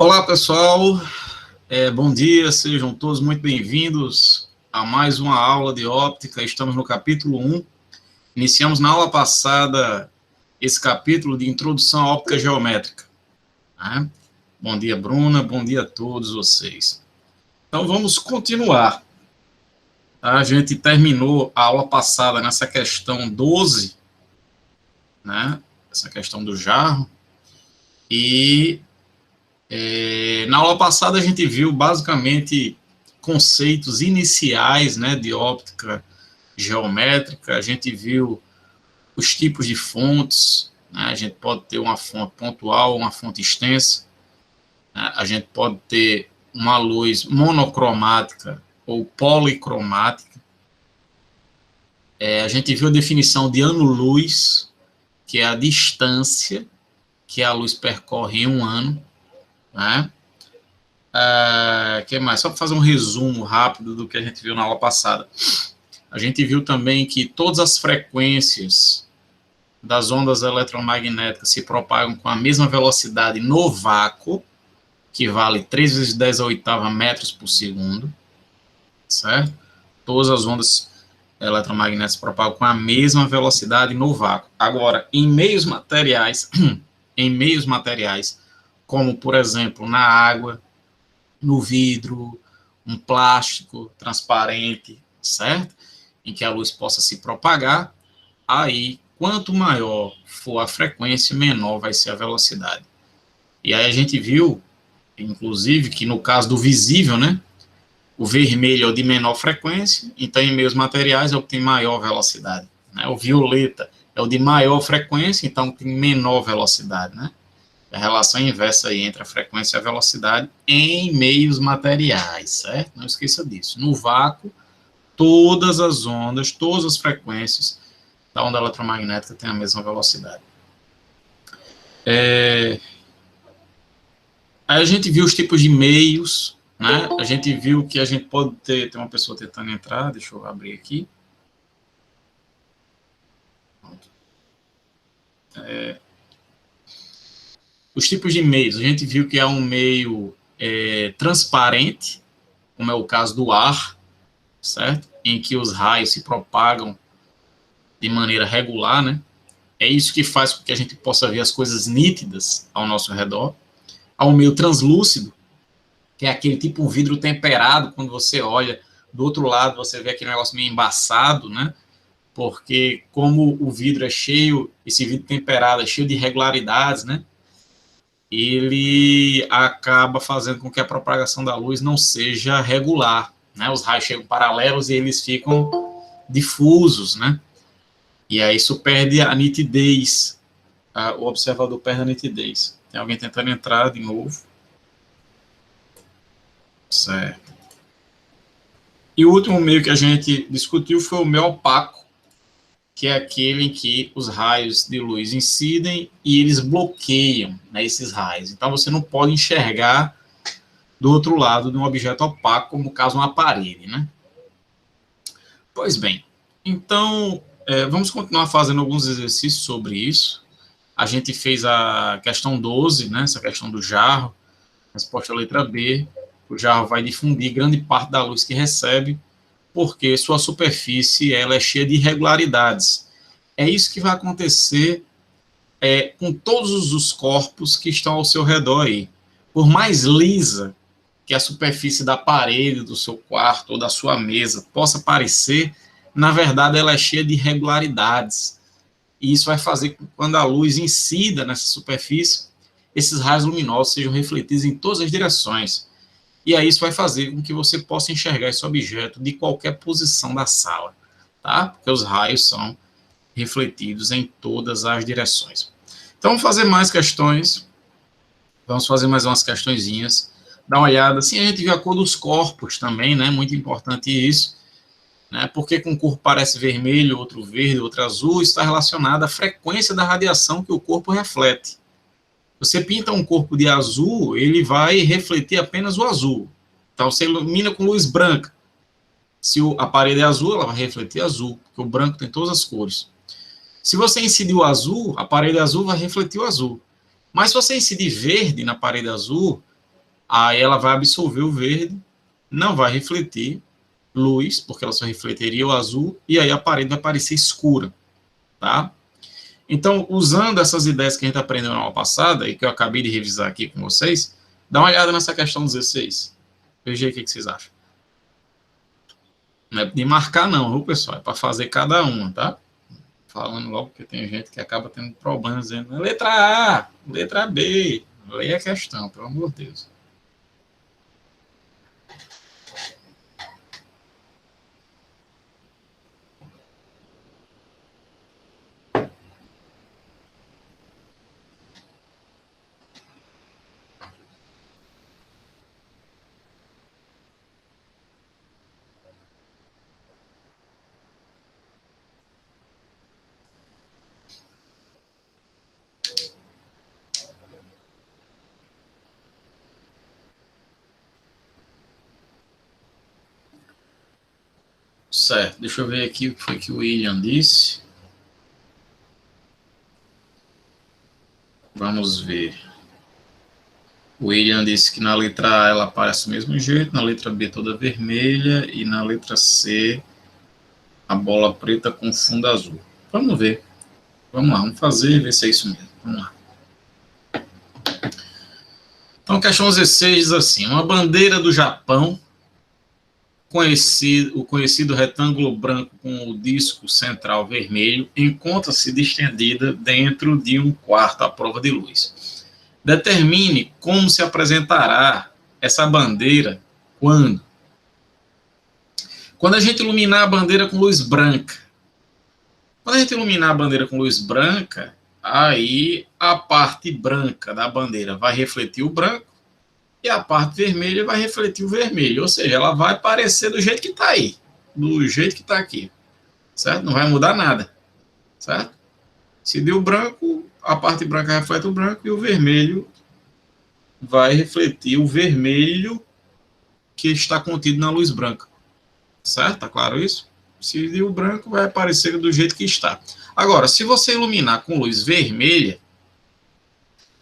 Olá, pessoal. Bom dia, sejam todos muito bem-vindos a mais uma aula de óptica. Estamos no capítulo 1. Iniciamos na aula passada esse capítulo de introdução à óptica geométrica. Né? Bom dia, Bruna. Bom dia a todos vocês. Então, vamos continuar. A gente terminou a aula passada nessa questão 12, né? Essa questão do jarro. E na aula passada a gente viu basicamente conceitos iniciais, né, de óptica geométrica. A gente viu os tipos de fontes, né? A gente pode ter uma fonte pontual, uma fonte extensa, né? A gente pode ter uma luz monocromática ou policromática. A gente viu a definição de ano-luz, que é a distância que a luz percorre em um ano, né? Que mais? Só para fazer um resumo rápido do que a gente viu na aula passada. A gente viu também que todas as frequências das ondas eletromagnéticas se propagam com a mesma velocidade no vácuo, que vale 3 vezes 10 a oitava metros por segundo, certo? Todas as ondas eletromagnéticas se propagam com a mesma velocidade no vácuo. Agora, em meios materiais, como, por exemplo, na água, no vidro, um plástico transparente, certo? Em que a luz possa se propagar, aí, quanto maior for a frequência, menor vai ser a velocidade. E aí a gente viu, inclusive, que no caso do visível, né, o vermelho é o de menor frequência, então em meios materiais é o que tem maior velocidade, né? O violeta é o de maior frequência, então tem menor velocidade, né? A relação inversa aí entre a frequência e a velocidade em meios materiais, certo? Não esqueça disso. No vácuo, todas as ondas, todas as frequências da onda eletromagnética têm a mesma velocidade. Aí a gente viu os tipos de meios, né? A gente viu que a gente pode ter... Tem uma pessoa tentando entrar, deixa eu abrir aqui. Os tipos de meios, a gente viu que é um meio transparente, como é o caso do ar, certo? Em que os raios se propagam de maneira regular, né? É isso que faz com que a gente possa ver as coisas nítidas ao nosso redor. Há um meio translúcido, que é aquele tipo um vidro temperado, quando você olha do outro lado, você vê aquele negócio meio embaçado, né? Porque como o vidro é cheio, esse vidro temperado é cheio de irregularidades, né? Ele acaba fazendo com que a propagação da luz não seja regular, né? Os raios chegam paralelos e eles ficam difusos, né? E aí isso perde a nitidez, o observador perde a nitidez. Tem alguém tentando entrar de novo. Certo. E o último meio que a gente discutiu foi o meio opaco, que é aquele em que os raios de luz incidem e eles bloqueiam, né, esses raios. Então, você não pode enxergar do outro lado de um objeto opaco, como no caso uma parede, né? Pois bem, então, vamos continuar fazendo alguns exercícios sobre isso. A gente fez a questão 12, né, essa questão do jarro, resposta à letra B. O jarro vai difundir grande parte da luz que recebe, porque sua superfície ela é cheia de irregularidades. É isso que vai acontecer com todos os corpos que estão ao seu redor aí. Por mais lisa que a superfície da parede do seu quarto ou da sua mesa possa parecer, na verdade ela é cheia de irregularidades. E isso vai fazer com que quando a luz incida nessa superfície, esses raios luminosos sejam refletidos em todas as direções. E aí isso vai fazer com que você possa enxergar esse objeto de qualquer posição da sala, tá? Porque os raios são refletidos em todas as direções. Então, vamos fazer mais questões. Vamos fazer mais umas questõezinhas. Dá uma olhada. Assim, a gente viu a cor dos corpos também, né? Muito importante isso. Né? Porque com um corpo parece vermelho, outro verde, outro azul, isso está relacionado à frequência da radiação que o corpo reflete. Você pinta um corpo de azul, ele vai refletir apenas o azul. Então, você ilumina com luz branca. Se a parede é azul, ela vai refletir azul, porque o branco tem todas as cores. Se você incidir o azul, a parede azul vai refletir o azul. Mas se você incidir verde na parede azul, Aí ela vai absorver o verde, não vai refletir luz, porque ela só refletiria o azul, e aí a parede vai parecer escura, tá? Então, usando essas ideias que a gente aprendeu na aula passada, e que eu acabei de revisar aqui com vocês, dá uma olhada nessa questão 16. Veja aí o que vocês acham. Não é de marcar não, viu, pessoal? É para fazer cada uma, tá? Falando logo que tem gente que acaba tendo problemas dizendo letra A, letra B. Leia a questão, pelo amor de Deus. Certo, deixa eu ver aqui o que foi que o William disse. Vamos ver. O William disse que na letra A ela aparece do mesmo jeito, na letra B toda vermelha e na letra C a bola preta com fundo azul. Vamos ver. Vamos lá, vamos fazer e ver se é isso mesmo. Vamos lá. Então, questão 16 diz assim: uma bandeira do Japão, o conhecido retângulo branco com o disco central vermelho, encontra-se distendida dentro de um quarto à prova de luz. Determine como se apresentará essa bandeira quando. Quando a gente iluminar a bandeira com luz branca. Quando a gente iluminar a bandeira com luz branca, aí a parte branca da bandeira vai refletir o branco e a parte vermelha vai refletir o vermelho. Ou seja, ela vai aparecer do jeito que está aí, do jeito que está aqui, certo? Não vai mudar nada, certo? Se deu branco, a parte branca reflete o branco e o vermelho vai refletir o vermelho que está contido na luz branca, certo? Tá claro isso? Se deu branco, vai aparecer do jeito que está. Agora, se você iluminar com luz vermelha,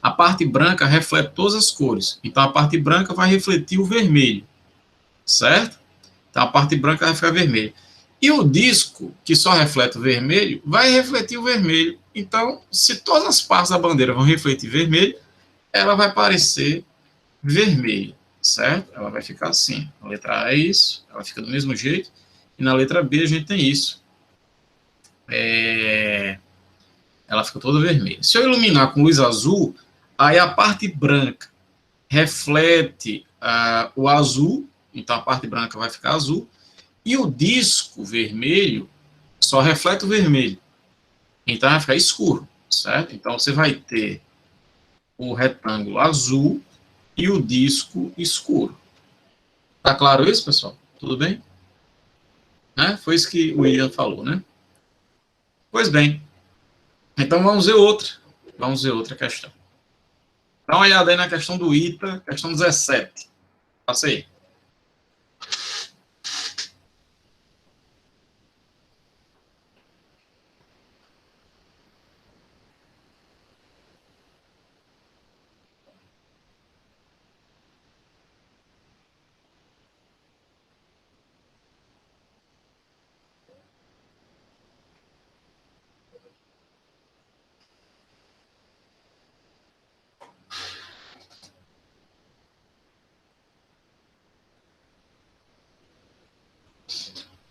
a parte branca reflete todas as cores. Então, a parte branca vai refletir o vermelho, certo? Então, a parte branca vai ficar vermelha. E o disco, que só reflete o vermelho, vai refletir o vermelho. Então, se todas as partes da bandeira vão refletir vermelho, ela vai parecer vermelha, certo? Ela vai ficar assim. A letra A é isso, ela fica do mesmo jeito. E na letra B a gente tem isso. Ela fica toda vermelha. Se eu iluminar com luz azul, aí a parte branca reflete o azul, então a parte branca vai ficar azul, e o disco vermelho só reflete o vermelho. Então vai ficar escuro, certo? Então você vai ter o retângulo azul e o disco escuro. Tá claro isso, pessoal? Tudo bem? Né? Foi isso que o William falou, né? Pois bem. Então vamos ver outra. Vamos ver outra questão. Dá uma olhada aí na questão do ITA, questão 17. Passa aí.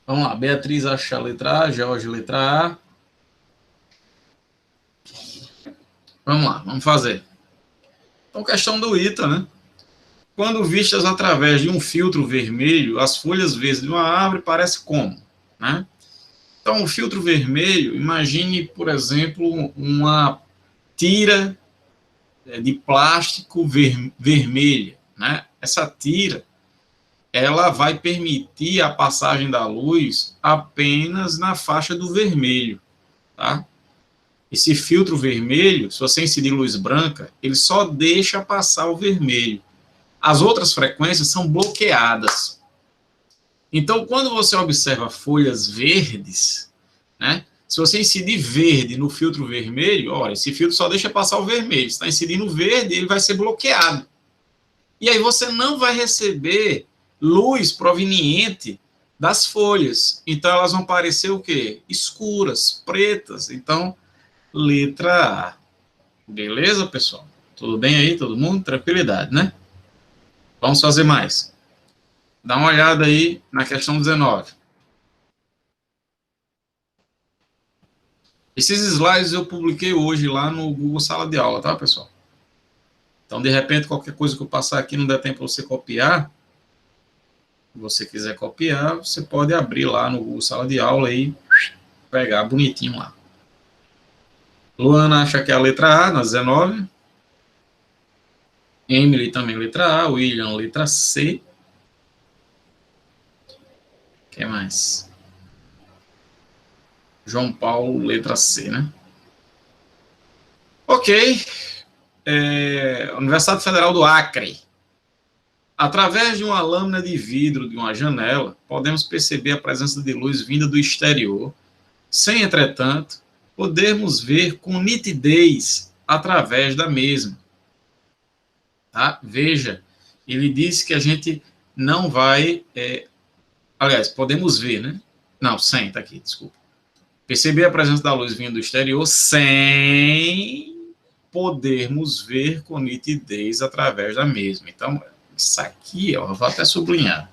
Vamos lá, Beatriz acha a letra A, Jorge letra A. Vamos lá, vamos fazer. Então, questão do ITA, né? Quando vistas através de um filtro vermelho, as folhas verdes de uma árvore parecem como? Né? Então, o filtro vermelho, imagine, por exemplo, uma tira de plástico vermelha. Né? Essa tira, ela vai permitir a passagem da luz apenas na faixa do vermelho. Tá? Esse filtro vermelho, se você incidir luz branca, ele só deixa passar o vermelho. As outras frequências são bloqueadas. Então, quando você observa folhas verdes, né, se você incidir verde no filtro vermelho, olha, esse filtro só deixa passar o vermelho. Se está incidindo verde, ele vai ser bloqueado. E aí você não vai receber luz proveniente das folhas. Então elas vão parecer o quê? Escuras, pretas. Então, letra A. Beleza, pessoal? Tudo bem aí, todo mundo? Tranquilidade, né? Vamos fazer mais. Dá uma olhada aí na questão 19. Esses slides eu publiquei hoje lá no Google Sala de Aula, tá, pessoal? Então, de repente, qualquer coisa que eu passar aqui não der tempo para você copiar, se você quiser copiar, você pode abrir lá no Google Sala de Aula e pegar bonitinho lá. Luana acha que é a letra A, na 19. Emily também letra A. William, letra C. O que mais? João Paulo, letra C, né? Ok. Universidade Federal do Acre. Através de uma lâmina de vidro de uma janela, podemos perceber a presença de luz vinda do exterior, sem, entretanto, podermos ver com nitidez através da mesma. Tá? Veja, ele disse que a gente não vai... aliás, podemos ver, né? Não, sem, tá aqui, desculpa. Perceber a presença da luz vindo do exterior sem podermos ver com nitidez através da mesma. Então, isso aqui, ó, eu vou até sublinhar.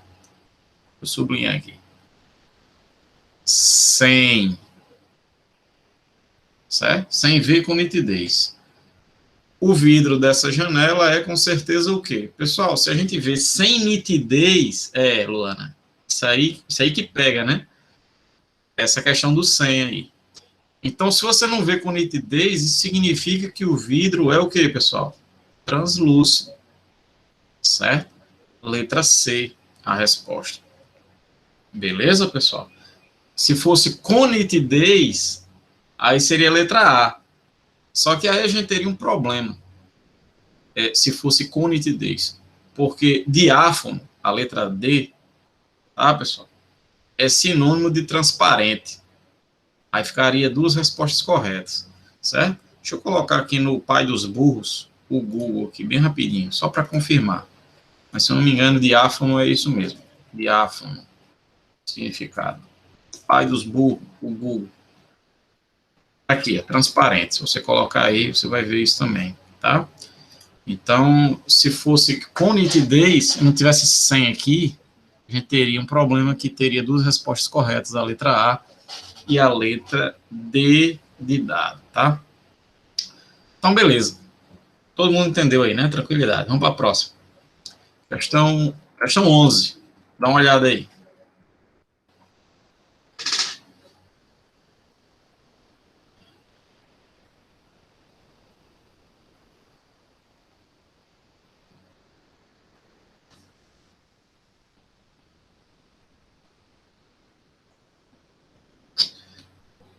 Vou sublinhar aqui. Sem. Certo? Sem ver com nitidez. O vidro dessa janela é com certeza o quê? Pessoal, se a gente vê sem nitidez, Luana, isso aí que pega, né? Essa questão do sem aí. Então, se você não vê com nitidez, isso significa que o vidro é o quê, pessoal? Translúcido. Certo? Letra C, a resposta. Beleza, pessoal? Se fosse com nitidez, aí seria a letra A. Só que aí a gente teria um problema, se fosse com nitidez. Porque diáfano, a letra D, tá, pessoal? É sinônimo de transparente. Aí ficaria duas respostas corretas, certo? Deixa eu colocar aqui no pai dos burros, o Google aqui, bem rapidinho, só para confirmar. Mas se eu não me engano, diáfano é isso mesmo. Diáfano, significado. Pai dos burros, o Google. Aqui, é transparente. Se você colocar aí, você vai ver isso também, tá? Então, se fosse com nitidez, não tivesse 100 aqui, a gente teria um problema que teria duas respostas corretas, a letra A e a letra D de dado, tá? Então, beleza. Todo mundo entendeu aí, né? Tranquilidade. Vamos para a próxima. Questão 11. Dá uma olhada aí.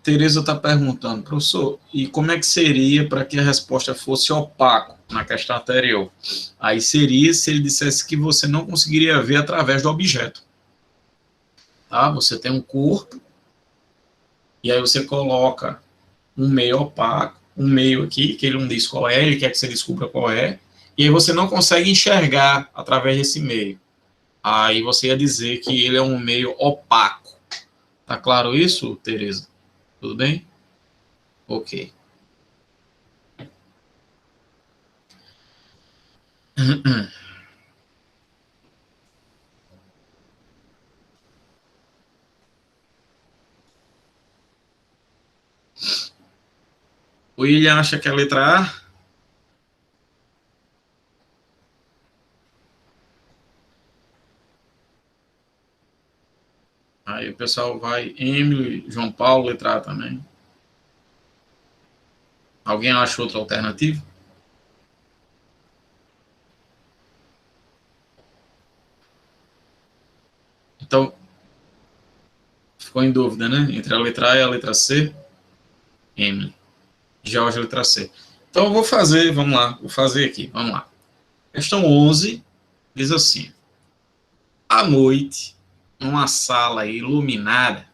Tereza está perguntando, professor, e como é que seria para que a resposta fosse opaco na questão anterior? Aí seria se ele dissesse que você não conseguiria ver através do objeto. Tá? Você tem um corpo, e aí você coloca um meio opaco, um meio aqui, que ele não diz qual é, ele quer que você descubra qual é, e aí você não consegue enxergar através desse meio. Aí você ia dizer que ele é um meio opaco. Tá claro isso, Tereza? Tudo bem? Ok. O William acha que é a letra A. Aí o pessoal vai, Emily, João Paulo, letra A também. Alguém acha outra alternativa? Então, ficou em dúvida, né? Entre a letra A e a letra C. Emily. Jorge, letra C. Então, eu vou fazer, vamos lá, vou fazer aqui, vamos lá. Questão 11 diz assim: à noite, numa sala iluminada,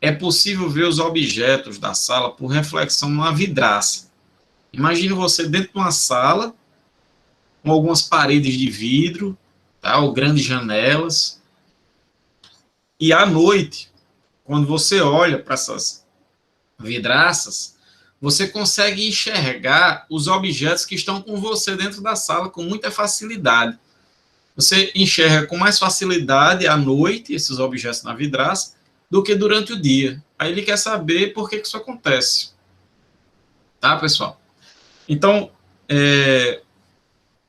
é possível ver os objetos da sala por reflexão numa vidraça. Imagine você dentro de uma sala com algumas paredes de vidro, tá? Ou grandes janelas. E à noite, quando você olha para essas vidraças, você consegue enxergar os objetos que estão com você dentro da sala com muita facilidade. Você enxerga com mais facilidade à noite esses objetos na vidraça do que durante o dia. Aí ele quer saber por que isso acontece. Tá, pessoal? Então,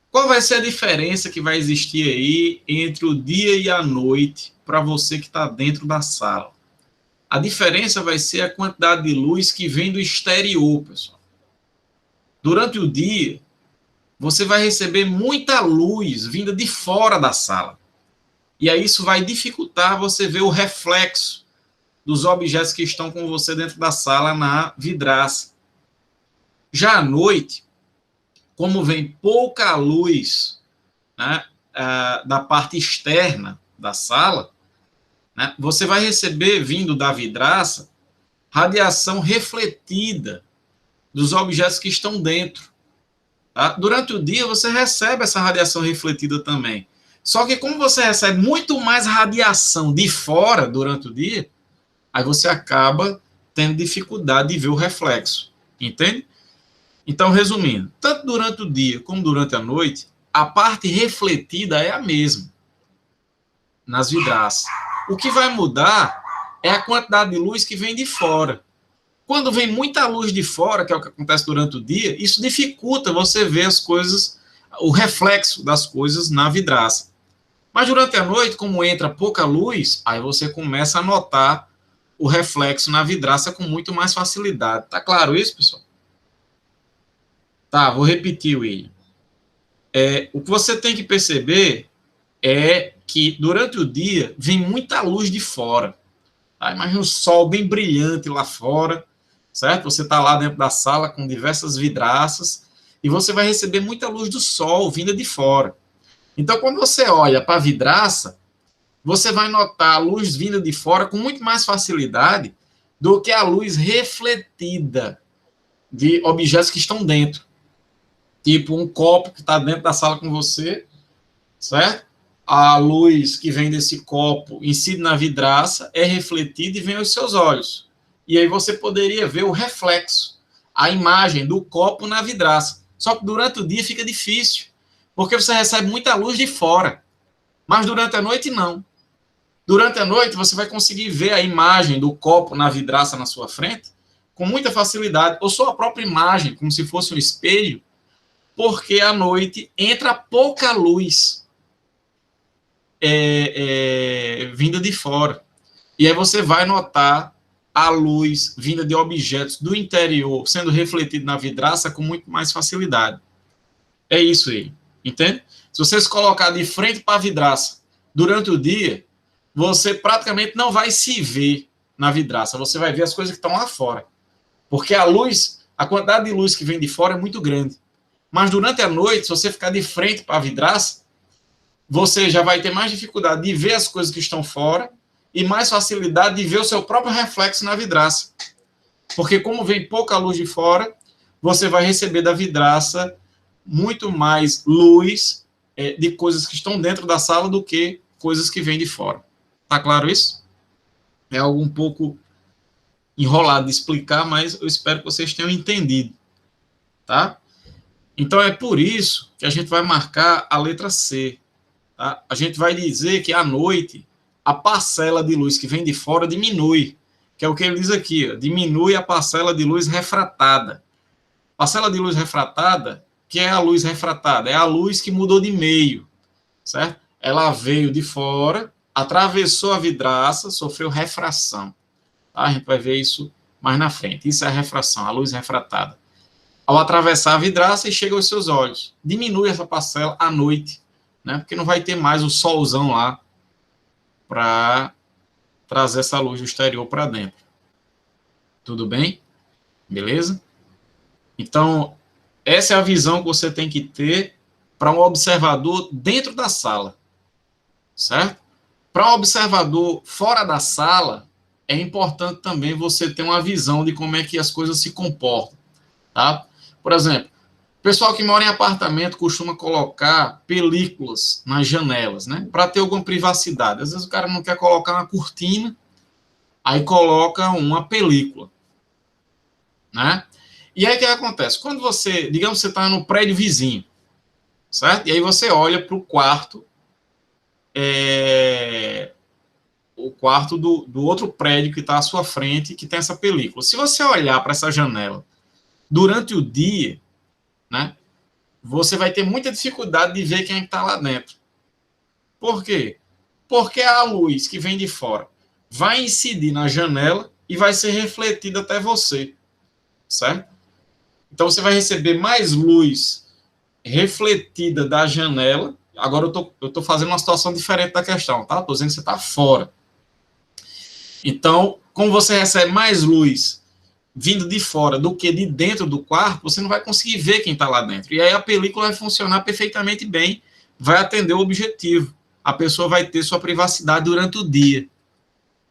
qual vai ser a diferença que vai existir aí entre o dia e a noite para você que está dentro da sala? A diferença vai ser a quantidade de luz que vem do exterior, pessoal. Durante o dia, você vai receber muita luz vinda de fora da sala. E aí isso vai dificultar você ver o reflexo dos objetos que estão com você dentro da sala na vidraça. Já à noite, como vem pouca luz, né, da parte externa da sala, né, você vai receber, vindo da vidraça, radiação refletida dos objetos que estão dentro. Tá? Durante o dia, você recebe essa radiação refletida também. Só que como você recebe muito mais radiação de fora durante o dia, aí você acaba tendo dificuldade de ver o reflexo. Entende? Então, resumindo, tanto durante o dia como durante a noite, a parte refletida é a mesma nas vidraças. O que vai mudar é a quantidade de luz que vem de fora. Quando vem muita luz de fora, que é o que acontece durante o dia, isso dificulta você ver as coisas, o reflexo das coisas na vidraça. Mas durante a noite, como entra pouca luz, aí você começa a notar o reflexo na vidraça com muito mais facilidade. Tá claro isso, pessoal? Tá, vou repetir, William. O que você tem que perceber é que durante o dia vem muita luz de fora. Tá? Imagina um sol bem brilhante lá fora, certo? Você está lá dentro da sala com diversas vidraças e você vai receber muita luz do sol vinda de fora. Então, quando você olha para a vidraça, você vai notar a luz vinda de fora com muito mais facilidade do que a luz refletida de objetos que estão dentro. Tipo um copo que está dentro da sala com você, certo? A luz que vem desse copo incide na vidraça, é refletida e vem aos seus olhos. E aí você poderia ver o reflexo, a imagem do copo na vidraça. Só que durante o dia fica difícil, porque você recebe muita luz de fora. Mas durante a noite, não. Durante a noite, você vai conseguir ver a imagem do copo na vidraça na sua frente com muita facilidade, ou só a própria imagem, como se fosse um espelho, porque à noite entra pouca luz vinda de fora. E aí você vai notar a luz vinda de objetos do interior sendo refletida na vidraça com muito mais facilidade. É isso aí, entende? Se você se colocar de frente para a vidraça durante o dia, você praticamente não vai se ver na vidraça, você vai ver as coisas que estão lá fora. Porque a luz, a quantidade de luz que vem de fora é muito grande. Mas durante a noite, se você ficar de frente para a vidraça, você já vai ter mais dificuldade de ver as coisas que estão fora e mais facilidade de ver o seu próprio reflexo na vidraça. Porque como vem pouca luz de fora, você vai receber da vidraça muito mais luz de coisas que estão dentro da sala do que coisas que vêm de fora. Tá claro isso? É algo um pouco enrolado de explicar, mas eu espero que vocês tenham entendido. Tá? Então é por isso que a gente vai marcar a letra C. Tá? A gente vai dizer que à noite a parcela de luz que vem de fora diminui, que é o que ele diz aqui, ó, diminui a parcela de luz refratada. Parcela de luz refratada, que é a luz refratada? É a luz que mudou de meio, certo? Ela veio de fora, atravessou a vidraça, sofreu refração. Tá? A gente vai ver isso mais na frente. Isso é a refração, a luz refratada. Ao atravessar a vidraça e chega aos seus olhos. Diminui essa parcela à noite, né? Porque não vai ter mais o solzão lá para trazer essa luz do exterior para dentro. Tudo bem? Beleza? Então, essa é a visão que você tem que ter para um observador dentro da sala, certo? Para um observador fora da sala, é importante também você ter uma visão de como é que as coisas se comportam, tá? Por exemplo, Pessoal que mora em apartamento costuma colocar películas nas janelas, né? Para ter alguma privacidade. Às vezes o cara não quer colocar uma cortina, aí coloca uma película, né? E aí o que acontece? Quando você, digamos, você está no prédio vizinho, certo? E aí você olha para o quarto do outro prédio que está à sua frente, que tem essa película. Se você olhar para essa janela durante o dia, né? Você vai ter muita dificuldade de ver quem está lá dentro. Por quê? Porque a luz que vem de fora vai incidir na janela e vai ser refletida até você, certo? Então você vai receber mais luz refletida da janela. Agora eu tô fazendo uma situação diferente da questão, tá? Estou dizendo que você está fora. Então, como você recebe mais luz vindo de fora do que de dentro do quarto, você não vai conseguir ver quem está lá dentro. E aí a película vai funcionar perfeitamente bem, vai atender o objetivo. A pessoa vai ter sua privacidade durante o dia.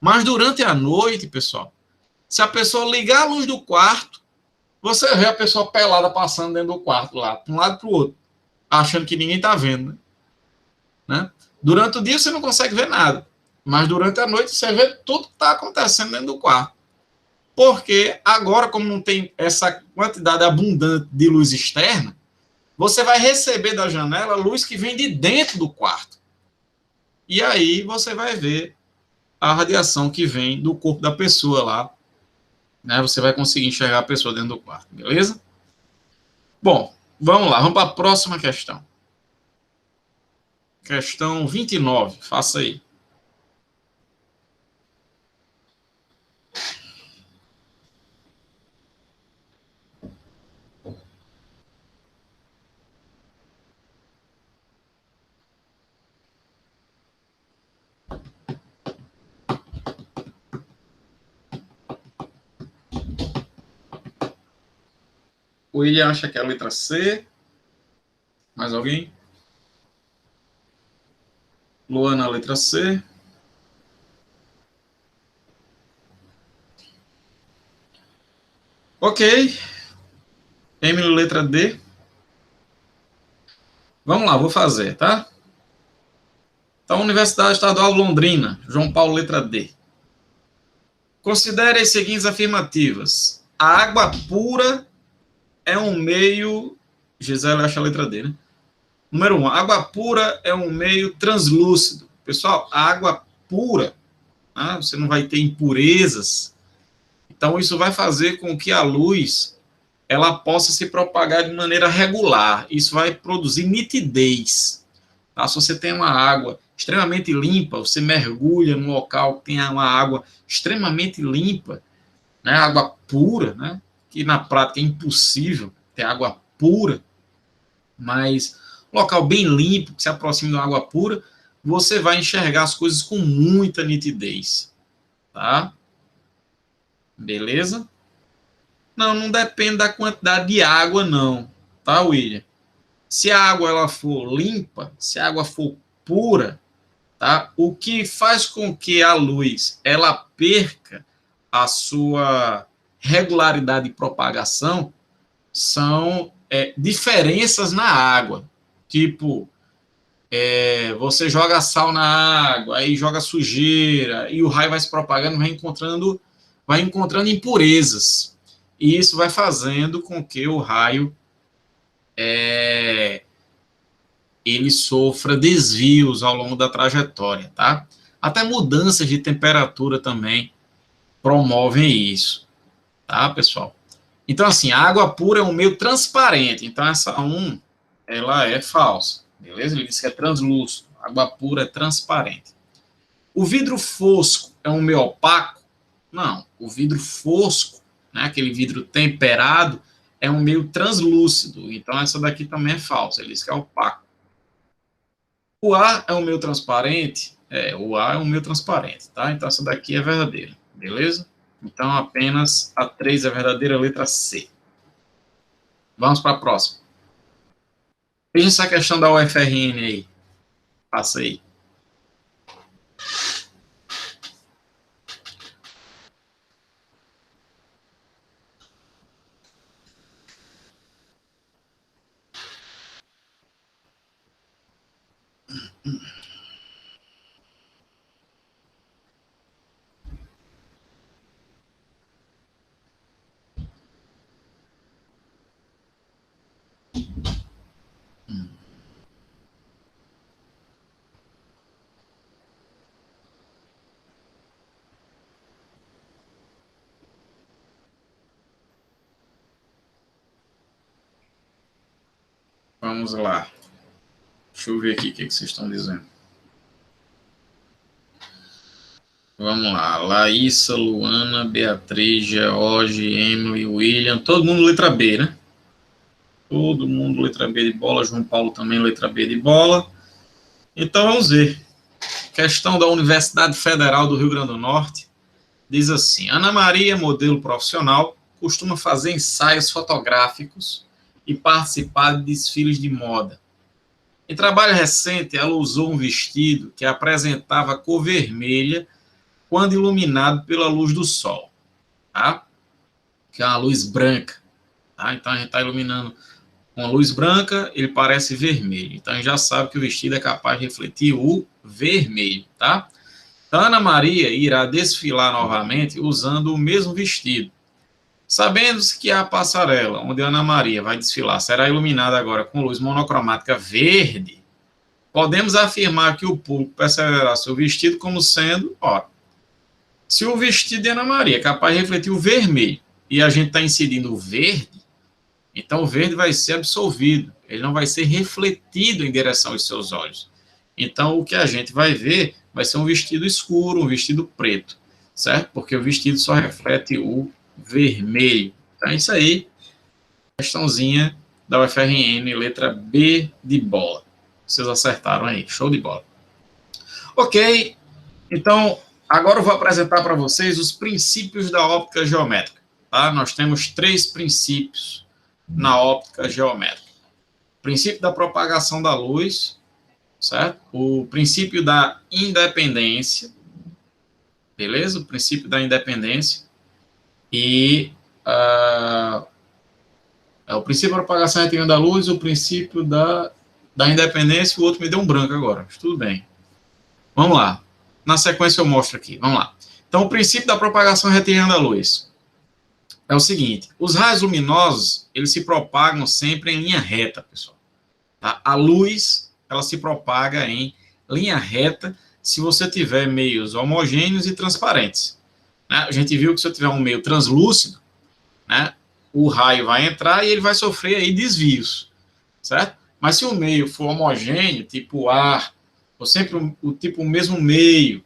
Mas durante a noite, pessoal, se a pessoa ligar a luz do quarto, você vê a pessoa pelada passando dentro do quarto lá, de um lado para o outro, achando que ninguém está vendo, né? Durante o dia você não consegue ver nada, mas durante a noite você vê tudo que está acontecendo dentro do quarto. Porque agora, como não tem essa quantidade abundante de luz externa, você vai receber da janela luz que vem de dentro do quarto. E aí você vai ver a radiação que vem do corpo da pessoa lá, né? Você vai conseguir enxergar a pessoa dentro do quarto, beleza? Bom, vamos lá, vamos para a próxima questão. Questão 29, faça aí. O William acha que é a letra C. Mais alguém? Luana, a letra C. Ok. Emily, letra D. Vamos lá, vou fazer, tá? Então, Universidade Estadual Londrina, João Paulo, letra D. Considere as seguintes afirmativas. A água pura é um meio... Gisele acha a letra D, né? Número 1. Água pura é um meio translúcido. Pessoal, a água pura, né, você não vai ter impurezas. Então, isso vai fazer com que a luz ela possa se propagar de maneira regular. Isso vai produzir nitidez. Tá? Se você tem uma água extremamente limpa, você mergulha num local que tem uma água extremamente limpa, né? Água pura, né? Que na prática é impossível ter água pura, mas um local bem limpo, que se aproxime de uma água pura, você vai enxergar as coisas com muita nitidez. Tá? Beleza? Não, não depende da quantidade de água, não. Tá, William? Se a água ela for limpa, se a água for pura, tá? O que faz com que a luz ela perca a sua regularidade de propagação são diferenças na água. Tipo, você joga sal na água, aí joga sujeira, e o raio vai se propagando, vai encontrando impurezas. E isso vai fazendo com que o raio ele sofra desvios ao longo da trajetória, tá? Até mudanças de temperatura também promovem isso, tá, pessoal? Então, assim, a água pura é um meio transparente, então essa 1, ela é falsa, beleza? Ele diz que é translúcido, a água pura é transparente. O vidro fosco é um meio opaco? Não, o vidro fosco, né, aquele vidro temperado, é um meio translúcido, então essa daqui também é falsa, ele diz que é opaco. O ar é um meio transparente? O ar é um meio transparente, tá? Então essa daqui é verdadeira, beleza? Então apenas a 3 é verdadeira, a letra C. Vamos para a próxima. Veja essa questão da UFRN aí. Passa aí. Vamos lá. Deixa eu ver aqui o que vocês estão dizendo. Vamos lá. Laísa, Luana, Beatriz, George, Emily, William. Todo mundo letra B, né? Todo mundo letra B de bola. João Paulo também letra B de bola. Então vamos ver. Questão da Universidade Federal do Rio Grande do Norte. Diz assim: Ana Maria, modelo profissional, costuma fazer ensaios fotográficos e participar de desfiles de moda. Em trabalho recente, ela usou um vestido que apresentava cor vermelha quando iluminado pela luz do sol, tá? Que é uma luz branca, tá? Então a gente está iluminando com a luz branca, ele parece vermelho. Então a gente já sabe que o vestido é capaz de refletir o vermelho, tá? Então, Ana Maria irá desfilar novamente usando o mesmo vestido. Sabendo-se que a passarela onde Ana Maria vai desfilar será iluminada agora com luz monocromática verde, podemos afirmar que o público perceberá seu vestido como sendo, ó, se o vestido de Ana Maria é capaz de refletir o vermelho e a gente está incidindo o verde, então o verde vai ser absorvido, ele não vai ser refletido em direção aos seus olhos. Então o que a gente vai ver vai ser um vestido escuro, um vestido preto, certo? Porque o vestido só reflete o vermelho. Então é isso aí, questãozinha da UFRN, letra B de bola. Vocês acertaram aí, show de bola. Ok, então agora eu vou apresentar para vocês os princípios da óptica geométrica. Tá? Nós temos 3 princípios na óptica geométrica. O princípio da propagação da luz, certo? O princípio da independência, beleza? O princípio da independência e o princípio da propagação retilínea da luz, o princípio da independência, o outro me deu um branco agora, mas tudo bem. Vamos lá. Na sequência eu mostro aqui, vamos lá. Então, o princípio da propagação retilínea da luz é o seguinte: os raios luminosos, eles se propagam sempre em linha reta, pessoal. Tá? A luz, ela se propaga em linha reta se você tiver meios homogêneos e transparentes. Né? A gente viu que se eu tiver um meio translúcido, né, o raio vai entrar e ele vai sofrer aí desvios, certo? Mas se o meio for homogêneo, tipo ar, ou sempre o mesmo meio,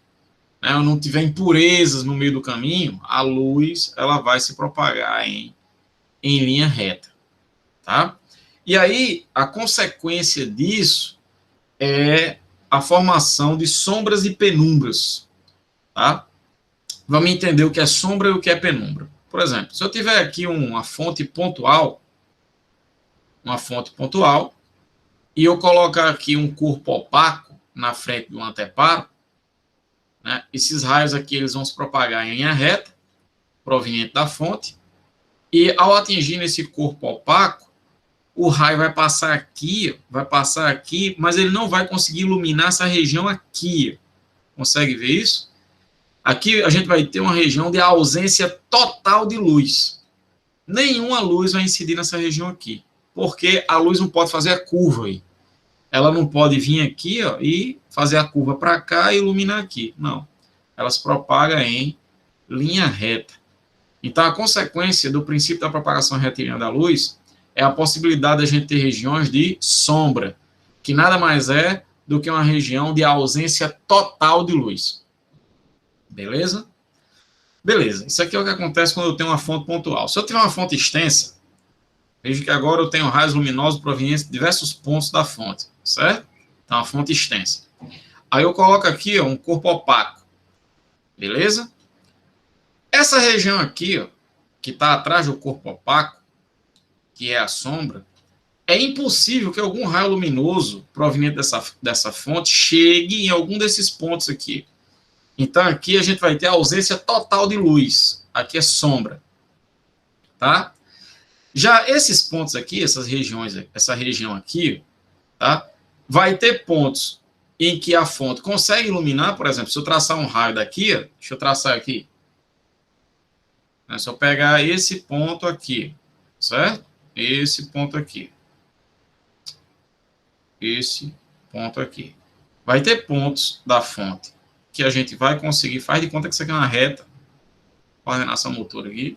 né, ou não tiver impurezas no meio do caminho, a luz ela vai se propagar em linha reta, tá? E aí, a consequência disso é a formação de sombras e penumbras, tá? Vamos entender o que é sombra e o que é penumbra. Por exemplo, se eu tiver aqui uma fonte pontual, e eu colocar aqui um corpo opaco na frente do anteparo, né, esses raios aqui eles vão se propagar em linha reta, proveniente da fonte, e ao atingir esse corpo opaco, o raio vai passar aqui, mas ele não vai conseguir iluminar essa região aqui. Consegue ver isso? Aqui a gente vai ter uma região de ausência total de luz. Nenhuma luz vai incidir nessa região aqui, porque a luz não pode fazer a curva aí. Ela não pode vir aqui, ó, e fazer a curva para cá e iluminar aqui. Não. Ela se propaga em linha reta. Então, a consequência do princípio da propagação retilínea da luz é a possibilidade de a gente ter regiões de sombra, que nada mais é do que uma região de ausência total de luz. Beleza? Beleza. Isso aqui é o que acontece quando eu tenho uma fonte pontual. Se eu tiver uma fonte extensa, veja que agora eu tenho raios luminosos provenientes de diversos pontos da fonte, certo? Então, uma fonte extensa. Aí eu coloco aqui ó, um corpo opaco. Beleza? Essa região aqui, ó, que está atrás do corpo opaco, que é a sombra, é impossível que algum raio luminoso proveniente dessa fonte chegue em algum desses pontos aqui. Então, aqui a gente vai ter a ausência total de luz. Aqui é sombra. Tá? Já esses pontos aqui, essa região aqui, tá? Vai ter pontos em que a fonte consegue iluminar, por exemplo, se eu traçar um raio daqui, deixa eu traçar aqui. Se eu pegar esse ponto aqui, certo? Esse ponto aqui. Esse ponto aqui. Vai ter pontos da fonte que a gente vai conseguir, faz de conta que isso aqui é uma reta, coordenação motora aqui,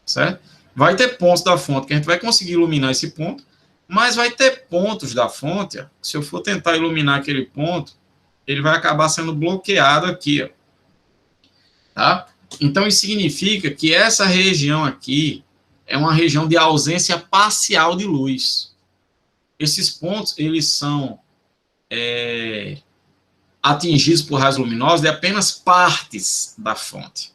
certo? Vai ter pontos da fonte que a gente vai conseguir iluminar esse ponto, mas vai ter pontos da fonte, se eu for tentar iluminar aquele ponto, ele vai acabar sendo bloqueado aqui, ó. Tá? Então, isso significa que essa região aqui é uma região de ausência parcial de luz. Esses pontos, eles são atingidos por raios luminosos de apenas partes da fonte.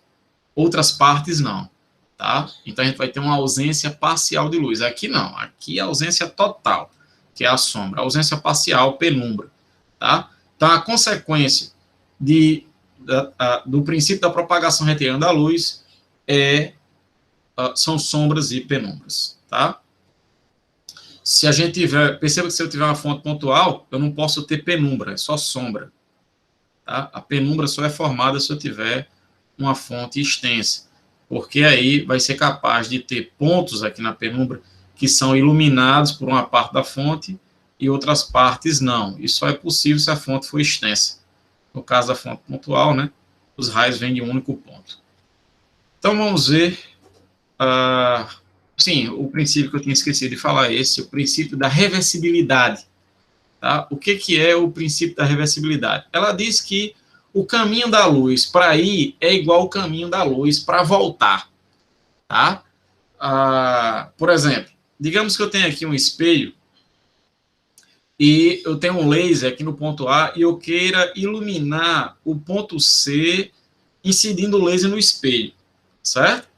Outras partes não. Tá? Então, a gente vai ter uma ausência parcial de luz. Aqui não. Aqui é a ausência total, que é a sombra. A ausência parcial, penumbra. Tá? Então, a consequência do princípio da propagação retilínea da luz são sombras e penumbras. Tá? Se a gente tiver, perceba que se eu tiver uma fonte pontual, eu não posso ter penumbra, é só sombra. Tá? A penumbra só é formada se eu tiver uma fonte extensa, porque aí vai ser capaz de ter pontos aqui na penumbra que são iluminados por uma parte da fonte e outras partes não. Isso só é possível se a fonte for extensa. No caso da fonte pontual, né, os raios vêm de um único ponto. Então, vamos ver. Sim, o princípio que eu tinha esquecido de falar é esse, o princípio da reversibilidade. Tá? O que é o princípio da reversibilidade? Ela diz que o caminho da luz para ir é igual ao caminho da luz para voltar. Tá? Por exemplo, digamos que eu tenho aqui um espelho e eu tenho um laser aqui no ponto A e eu queira iluminar o ponto C incidindo o laser no espelho, certo?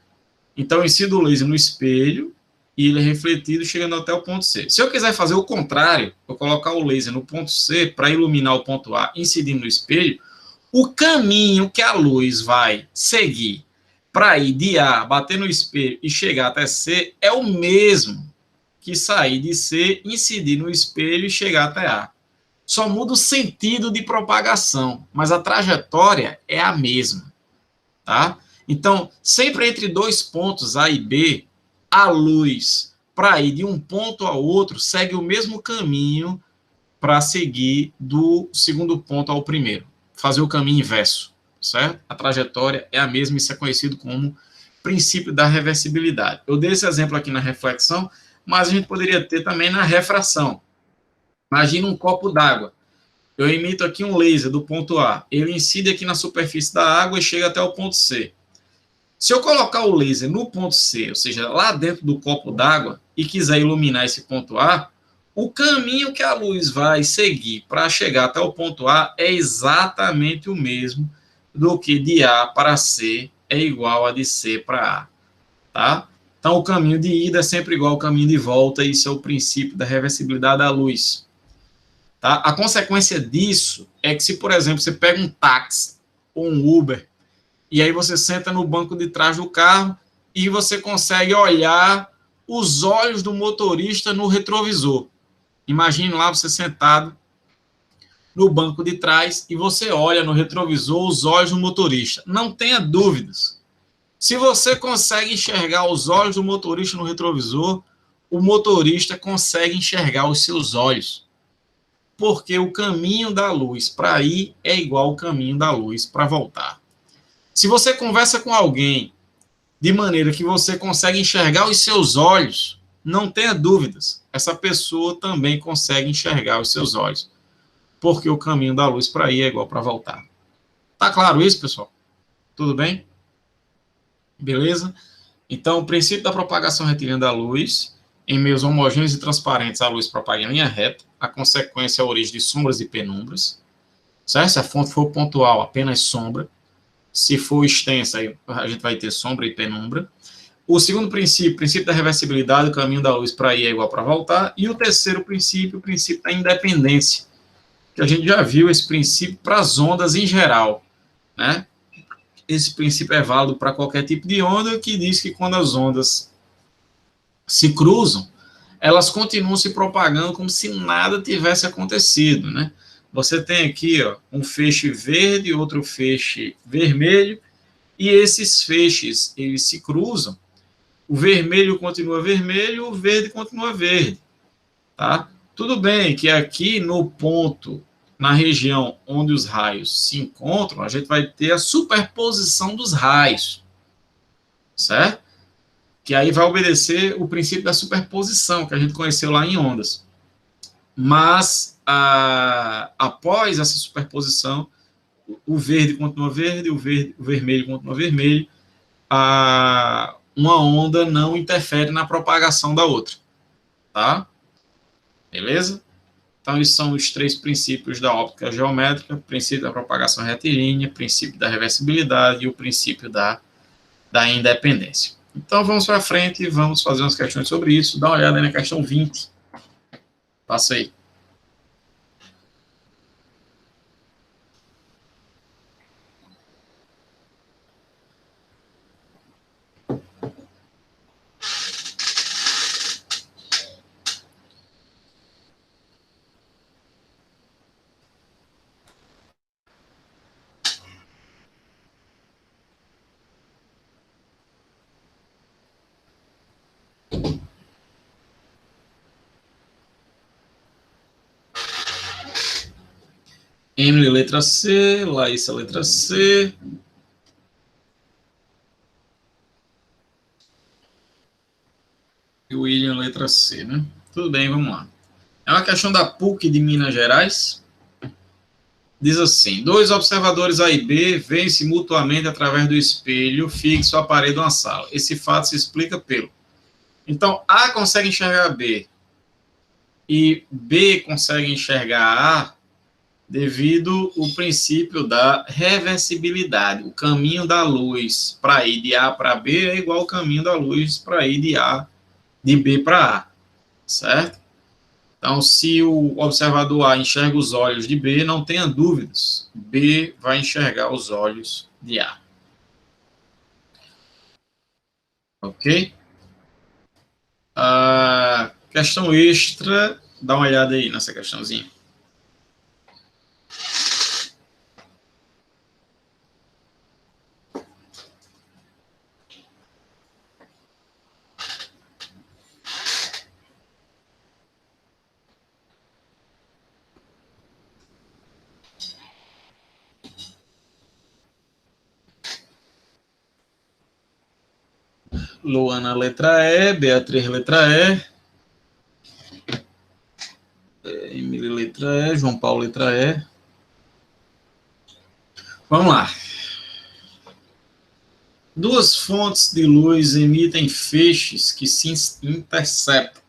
Então, eu incido o laser no espelho e ele é refletido chegando até o ponto C. Se eu quiser fazer o contrário, eu colocar o laser no ponto C para iluminar o ponto A incidindo no espelho, o caminho que a luz vai seguir para ir de A, bater no espelho e chegar até C é o mesmo que sair de C, incidir no espelho e chegar até A. Só muda o sentido de propagação, mas a trajetória é a mesma. Tá? Então, sempre entre dois pontos A e B, a luz, para ir de um ponto ao outro, segue o mesmo caminho para seguir do segundo ponto ao primeiro. Fazer o caminho inverso, certo? A trajetória é a mesma, isso é conhecido como princípio da reversibilidade. Eu dei esse exemplo aqui na reflexão, mas a gente poderia ter também na refração. Imagina um copo d'água. Eu emito aqui um laser do ponto A. Ele incide aqui na superfície da água e chega até o ponto C. Se eu colocar o laser no ponto C, ou seja, lá dentro do copo d'água, e quiser iluminar esse ponto A, o caminho que a luz vai seguir para chegar até o ponto A é exatamente o mesmo do que de A para C é igual a de C para A. Tá? Então, o caminho de ida é sempre igual ao caminho de volta, e isso é o princípio da reversibilidade da luz. Tá? A consequência disso é que se, por exemplo, você pega um táxi ou um Uber, e aí você senta no banco de trás do carro e você consegue olhar os olhos do motorista no retrovisor. Imagine lá você sentado no banco de trás e você olha no retrovisor os olhos do motorista. Não tenha dúvidas. Se você consegue enxergar os olhos do motorista no retrovisor, o motorista consegue enxergar os seus olhos. Porque o caminho da luz para ir é igual ao caminho da luz para voltar. Se você conversa com alguém de maneira que você consegue enxergar os seus olhos, não tenha dúvidas, essa pessoa também consegue enxergar os seus olhos, porque o caminho da luz para ir é igual para voltar. Tá claro isso, pessoal? Tudo bem? Beleza? Então, o princípio da propagação retilínea da luz, em meios homogêneos e transparentes, a luz propaga em linha reta, a consequência é a origem de sombras e penumbras, certo? Se a fonte for pontual, apenas sombra. Se for extensa, aí a gente vai ter sombra e penumbra. O segundo princípio, o princípio da reversibilidade, o caminho da luz para ir é igual para voltar. E o terceiro princípio, o princípio da independência, que a gente já viu esse princípio para as ondas em geral, né? Esse princípio é válido para qualquer tipo de onda, que diz que quando as ondas se cruzam, elas continuam se propagando como se nada tivesse acontecido, né? você tem aqui, ó, um feixe verde, outro feixe vermelho, e esses feixes, eles se cruzam, o vermelho continua vermelho, o verde continua verde, tá? Tudo bem que aqui no ponto, na região onde os raios se encontram, a gente vai ter a superposição dos raios, certo? Que aí vai obedecer o princípio da superposição, que a gente conheceu lá em ondas. Mas, após essa superposição, o verde continua verde, o vermelho continua vermelho, uma onda não interfere na propagação da outra, tá? Beleza? Então, esses são os três princípios da óptica geométrica: princípio da propagação retilínea, princípio da reversibilidade e o princípio da independência. Então, vamos para frente e vamos fazer umas questões sobre isso. Dá uma olhada aí na questão 20. Passa aí. Emily, letra C. Laísa, letra C. E William, letra C, né? Tudo bem, vamos lá. É uma questão da PUC de Minas Gerais. Diz assim: dois observadores A e B veem-se mutuamente através do espelho fixo à parede de uma sala. Esse fato se explica pelo. Então, A consegue enxergar B e B consegue enxergar A devido ao princípio da reversibilidade. O caminho da luz para ir de A para B é igual ao caminho da luz para ir de B para A, certo? Então, se o observador A enxerga os olhos de B, não tenha dúvidas, B vai enxergar os olhos de A. Ok? Questão extra, dá uma olhada aí nessa questãozinha. Luana, letra E. Beatriz, letra E. Emily, letra E. João Paulo, letra E. Vamos lá. Duas fontes de luz emitem feixes que se interceptam.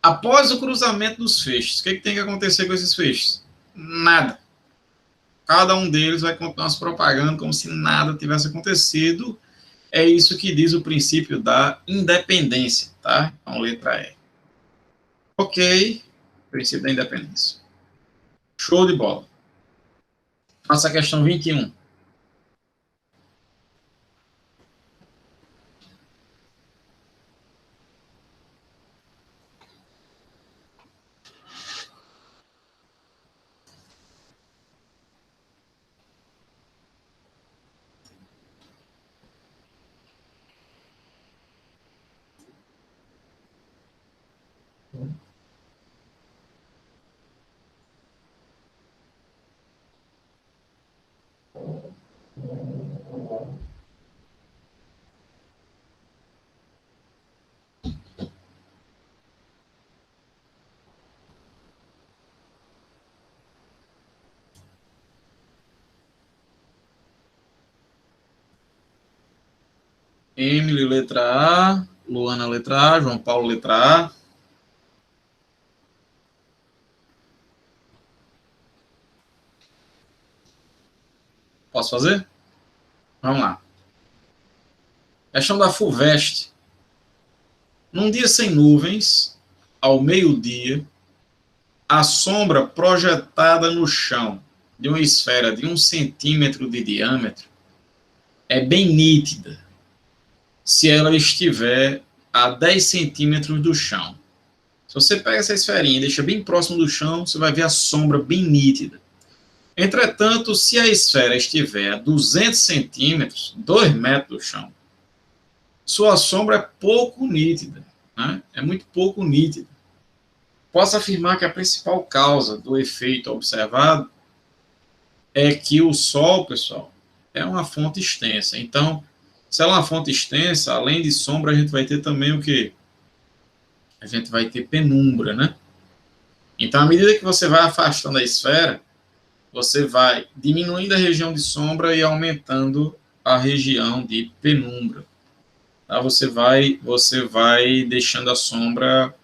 Após o cruzamento dos feixes, o que tem que acontecer com esses feixes? Nada. Cada um deles vai continuar se propagando como se nada tivesse acontecido. É isso que diz o princípio da independência, tá? Então, letra E. Ok, princípio da independência. Show de bola. Nossa questão 21. Emily, letra A. Luana, letra A. João Paulo, letra A. Posso fazer? Vamos lá. Questão da FUVEST. Num dia sem nuvens, ao meio-dia, a sombra projetada no chão de uma esfera de 1 centímetro de diâmetro é bem nítida se ela estiver a 10 centímetros do chão. você pega essa esferinha e deixa bem próximo do chão, você vai ver a sombra bem nítida. Entretanto, se a esfera estiver a 200 centímetros, 2 metros do chão, sua sombra é pouco nítida, né? É muito pouco nítida. Posso afirmar que a principal causa do efeito observado é que o Sol, pessoal, é uma fonte extensa. Então, se ela é uma fonte extensa, além de sombra, a gente vai ter também o quê? A gente vai ter penumbra, né? Então, à medida que você vai afastando a esfera, você vai diminuindo a região de sombra e aumentando a região de penumbra. Tá? Você vai deixando a sombra,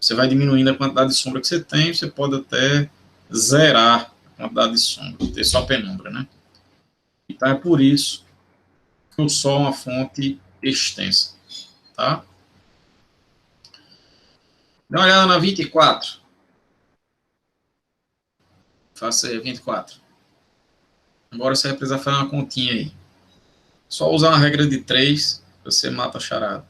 você vai diminuindo a quantidade de sombra que você tem, você pode até zerar a quantidade de sombra, ter só penumbra, né? Então, é por isso que o Sol é uma fonte extensa, tá? Dá uma olhada na 24. Faça aí, 24. Agora você vai precisar fazer uma continha aí. Só usar uma regra de 3, você mata a charada.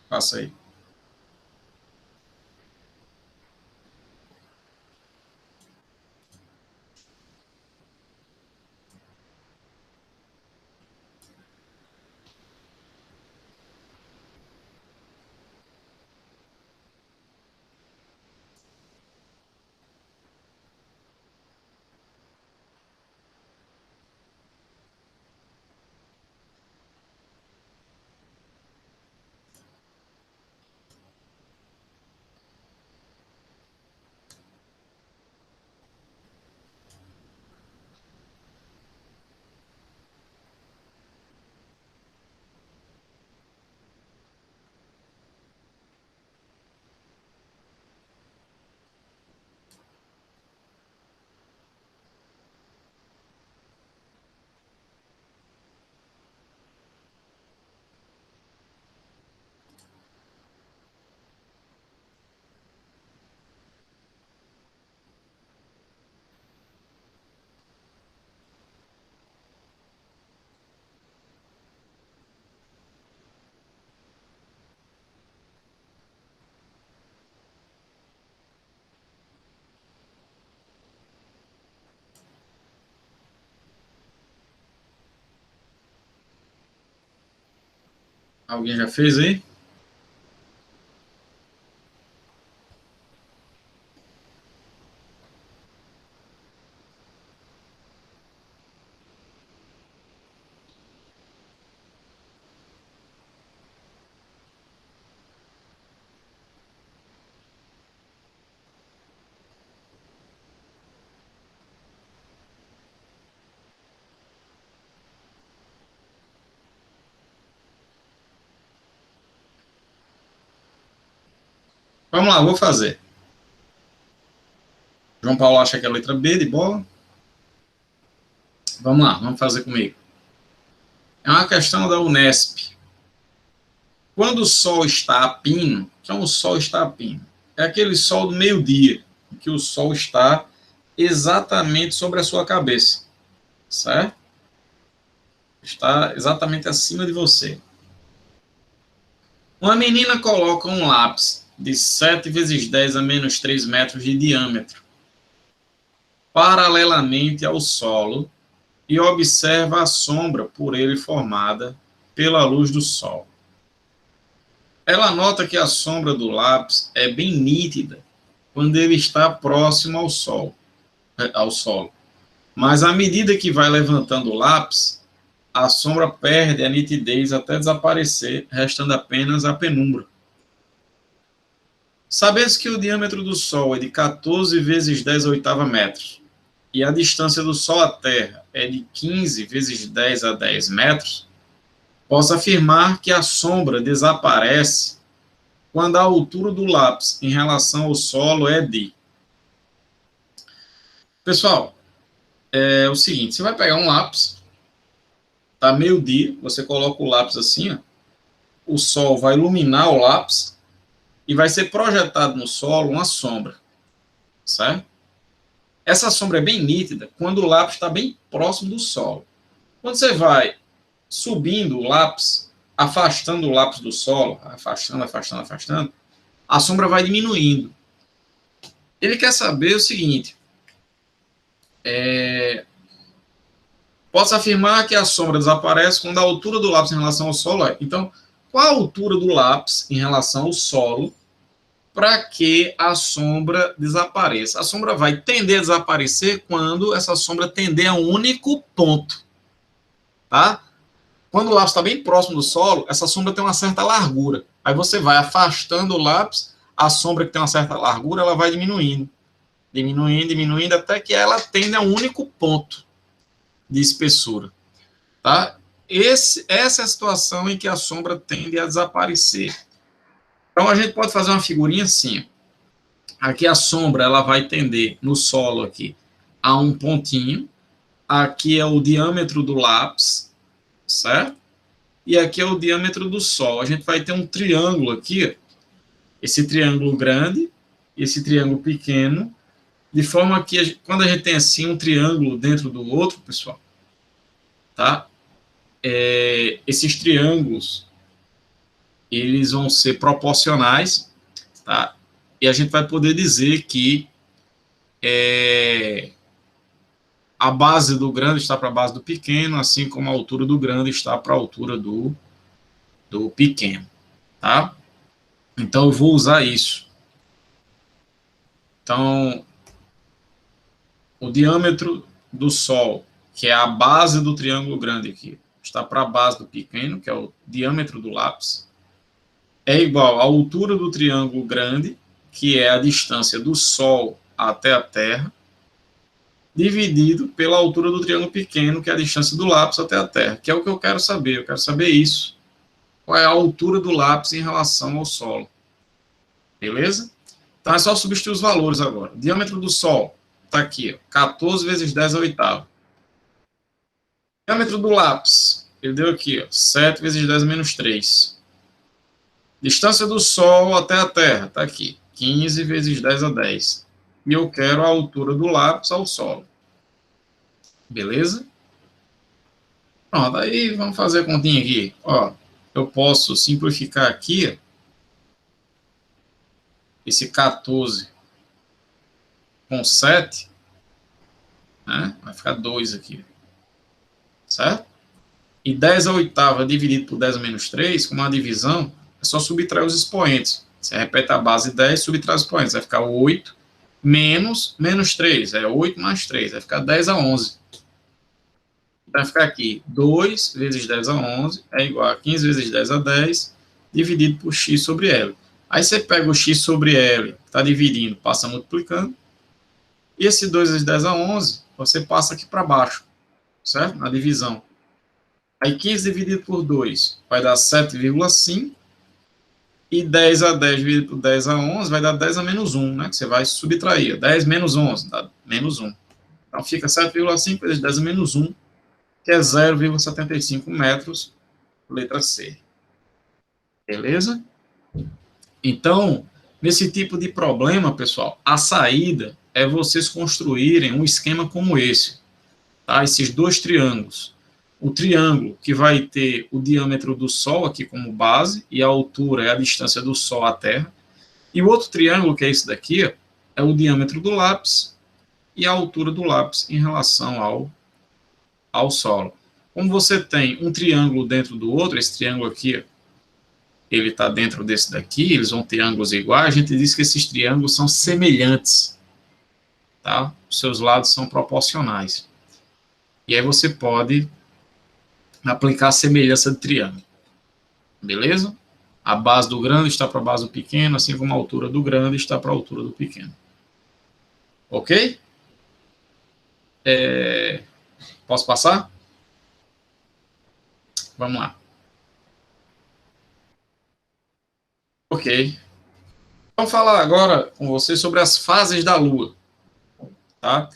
Faça aí. Alguém já fez aí? Vamos lá, vou fazer. João Paulo acha que é a letra B de bola. Vamos lá, vamos fazer comigo. É uma questão da Unesp. Quando o Sol está a pino, que é um Sol está a pino? É aquele Sol do meio-dia, em que o Sol está exatamente sobre a sua cabeça, certo? Está exatamente acima de você. Uma menina coloca um lápis de 7 vezes 10 a menos 3 metros de diâmetro paralelamente ao solo e observa a sombra por ele formada pela luz do sol. Ela nota que a sombra do lápis é bem nítida quando ele está próximo ao solo. Mas à medida que vai levantando o lápis, a sombra perde a nitidez até desaparecer, restando apenas a penumbra. Sabendo que o diâmetro do Sol é de 14 vezes 10 a oitava metros, e a distância do Sol à Terra é de 15 vezes 10 a 10 metros, posso afirmar que a sombra desaparece quando a altura do lápis em relação ao solo é de... Pessoal, é o seguinte, você vai pegar um lápis, tá meio-dia, você coloca o lápis assim, ó, o sol vai iluminar o lápis e vai ser projetado no solo uma sombra, certo? Essa sombra é bem nítida quando o lápis está bem próximo do solo. Quando você vai subindo o lápis, afastando o lápis do solo, afastando, a sombra vai diminuindo. Ele quer saber o seguinte, posso afirmar que a sombra desaparece quando a altura do lápis em relação ao solo é. Então, qual a altura do lápis em relação ao solo para que a sombra desapareça? A sombra vai tender a desaparecer quando essa sombra tender a um único ponto. Tá? Quando o lápis está bem próximo do solo, essa sombra tem uma certa largura. Aí você vai afastando o lápis, a sombra que tem uma certa largura, ela vai diminuindo. Diminuindo, até que ela tende a um único ponto de espessura. Tá? Essa é a situação em que a sombra tende a desaparecer. Então, a gente pode fazer uma figurinha assim. Aqui a sombra ela vai tender no solo aqui a um pontinho. Aqui é o diâmetro do lápis, certo? E aqui é o diâmetro do sol. A gente vai ter um triângulo aqui, esse triângulo grande, esse triângulo pequeno, de forma que quando a gente tem assim um triângulo dentro do outro, pessoal, tá? Esses triângulos, eles vão ser proporcionais, tá? E a gente vai poder dizer que a base do grande está para a base do pequeno, assim como a altura do grande está para a altura do pequeno, tá? Então, eu vou usar isso. Então, o diâmetro do Sol, que é a base do triângulo grande aqui, está para a base do pequeno, que é o diâmetro do lápis, é igual à altura do triângulo grande, que é a distância do Sol até a Terra, dividido pela altura do triângulo pequeno, que é a distância do lápis até a Terra, que é o que eu quero saber. Eu quero saber isso. Qual é a altura do lápis em relação ao solo. Beleza? Então, é só substituir os valores agora. O diâmetro do Sol está aqui, ó, 14 vezes 10 à oitava. O diâmetro do lápis, ele deu aqui, ó, 7 vezes 10 a menos 3. Distância do Sol até a Terra, está aqui, 15 vezes 10 a 10. E eu quero a altura do lápis ao solo. Beleza? Pronto, aí vamos fazer a continha aqui. Ó, eu posso simplificar aqui esse 14 com 7, né? Vai ficar 2 aqui. Certo? E 10 à oitava dividido por 10 a menos 3, como uma divisão, é só subtrair os expoentes. Você repete a base 10, subtrai os expoentes. Vai ficar 8 menos 3. É 8 mais 3. Vai ficar 10 a 11. Vai ficar aqui 2 vezes 10 a 11 é igual a 15 vezes 10 a 10 dividido por x sobre L. Aí você pega o x sobre L, está dividindo, passa multiplicando. E esse 2 vezes 10 a 11, você passa aqui para baixo, certo? Na divisão. Aí 15 dividido por 2 vai dar 7,5. E 10 a 10 dividido por 10 a 11 vai dar 10 a menos 1, né? Que você vai subtrair. 10 menos 11 dá menos 1. Então fica 7,5 vezes 10 a menos 1, que é 0,75 metros, letra C. Beleza? Então, nesse tipo de problema, pessoal, a saída é vocês construírem um esquema como esse. Tá? Esses dois triângulos. O triângulo que vai ter o diâmetro do Sol aqui como base, e a altura é a distância do Sol à Terra. E o outro triângulo, que é esse daqui, ó, é o diâmetro do lápis e a altura do lápis em relação ao solo. Como você tem um triângulo dentro do outro, esse triângulo aqui, ele está dentro desse daqui, eles vão ter ângulos iguais, a gente diz que esses triângulos são semelhantes. Tá? Os seus lados são proporcionais. E aí você pode aplicar a semelhança de triângulo. Beleza? A base do grande está para a base do pequeno, assim como a altura do grande está para a altura do pequeno. Ok? Posso passar? Vamos lá. Ok. Vamos falar agora com você sobre as fases da Lua. Tá?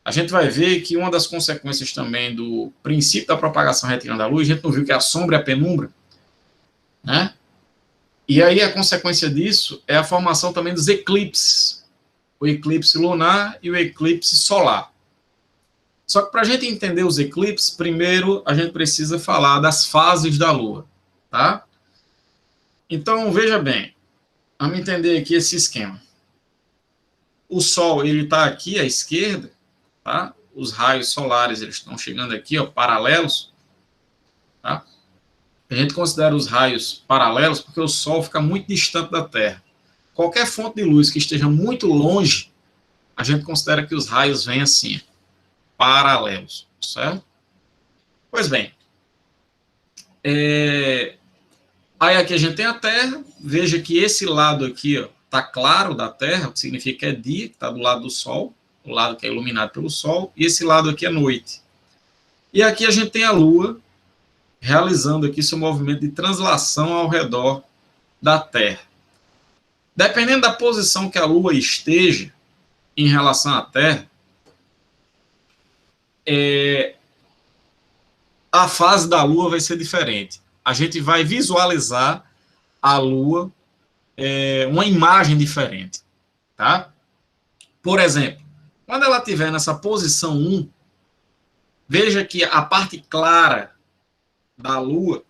A gente vai ver que uma das consequências também do princípio da propagação retilínea da luz, a gente não viu que é a sombra e a penumbra, né? E aí a consequência disso é a formação também dos eclipses, o eclipse lunar e o eclipse solar. Só que para a gente entender os eclipses, primeiro a gente precisa falar das fases da Lua. tá? Então, veja bem, vamos entender aqui esse esquema. O Sol, ele está aqui à esquerda, tá? Os raios solares, eles estão chegando aqui, ó, paralelos, tá? A gente considera os raios paralelos porque o Sol fica muito distante da Terra. Qualquer fonte de luz que esteja muito longe, a gente considera que os raios vêm assim, paralelos, certo? Pois bem, aí aqui a gente tem a Terra, veja que esse lado aqui está claro da Terra, o que significa que é dia, que está do lado do Sol, o lado que é iluminado pelo Sol, e esse lado aqui é noite. E aqui a gente tem a Lua, realizando aqui seu movimento de translação ao redor da Terra. Dependendo da posição que a Lua esteja em relação à Terra, a fase da Lua vai ser diferente. A gente vai visualizar a Lua, uma imagem diferente, tá? Por exemplo, quando ela estiver nessa posição 1, veja que a parte clara da Lua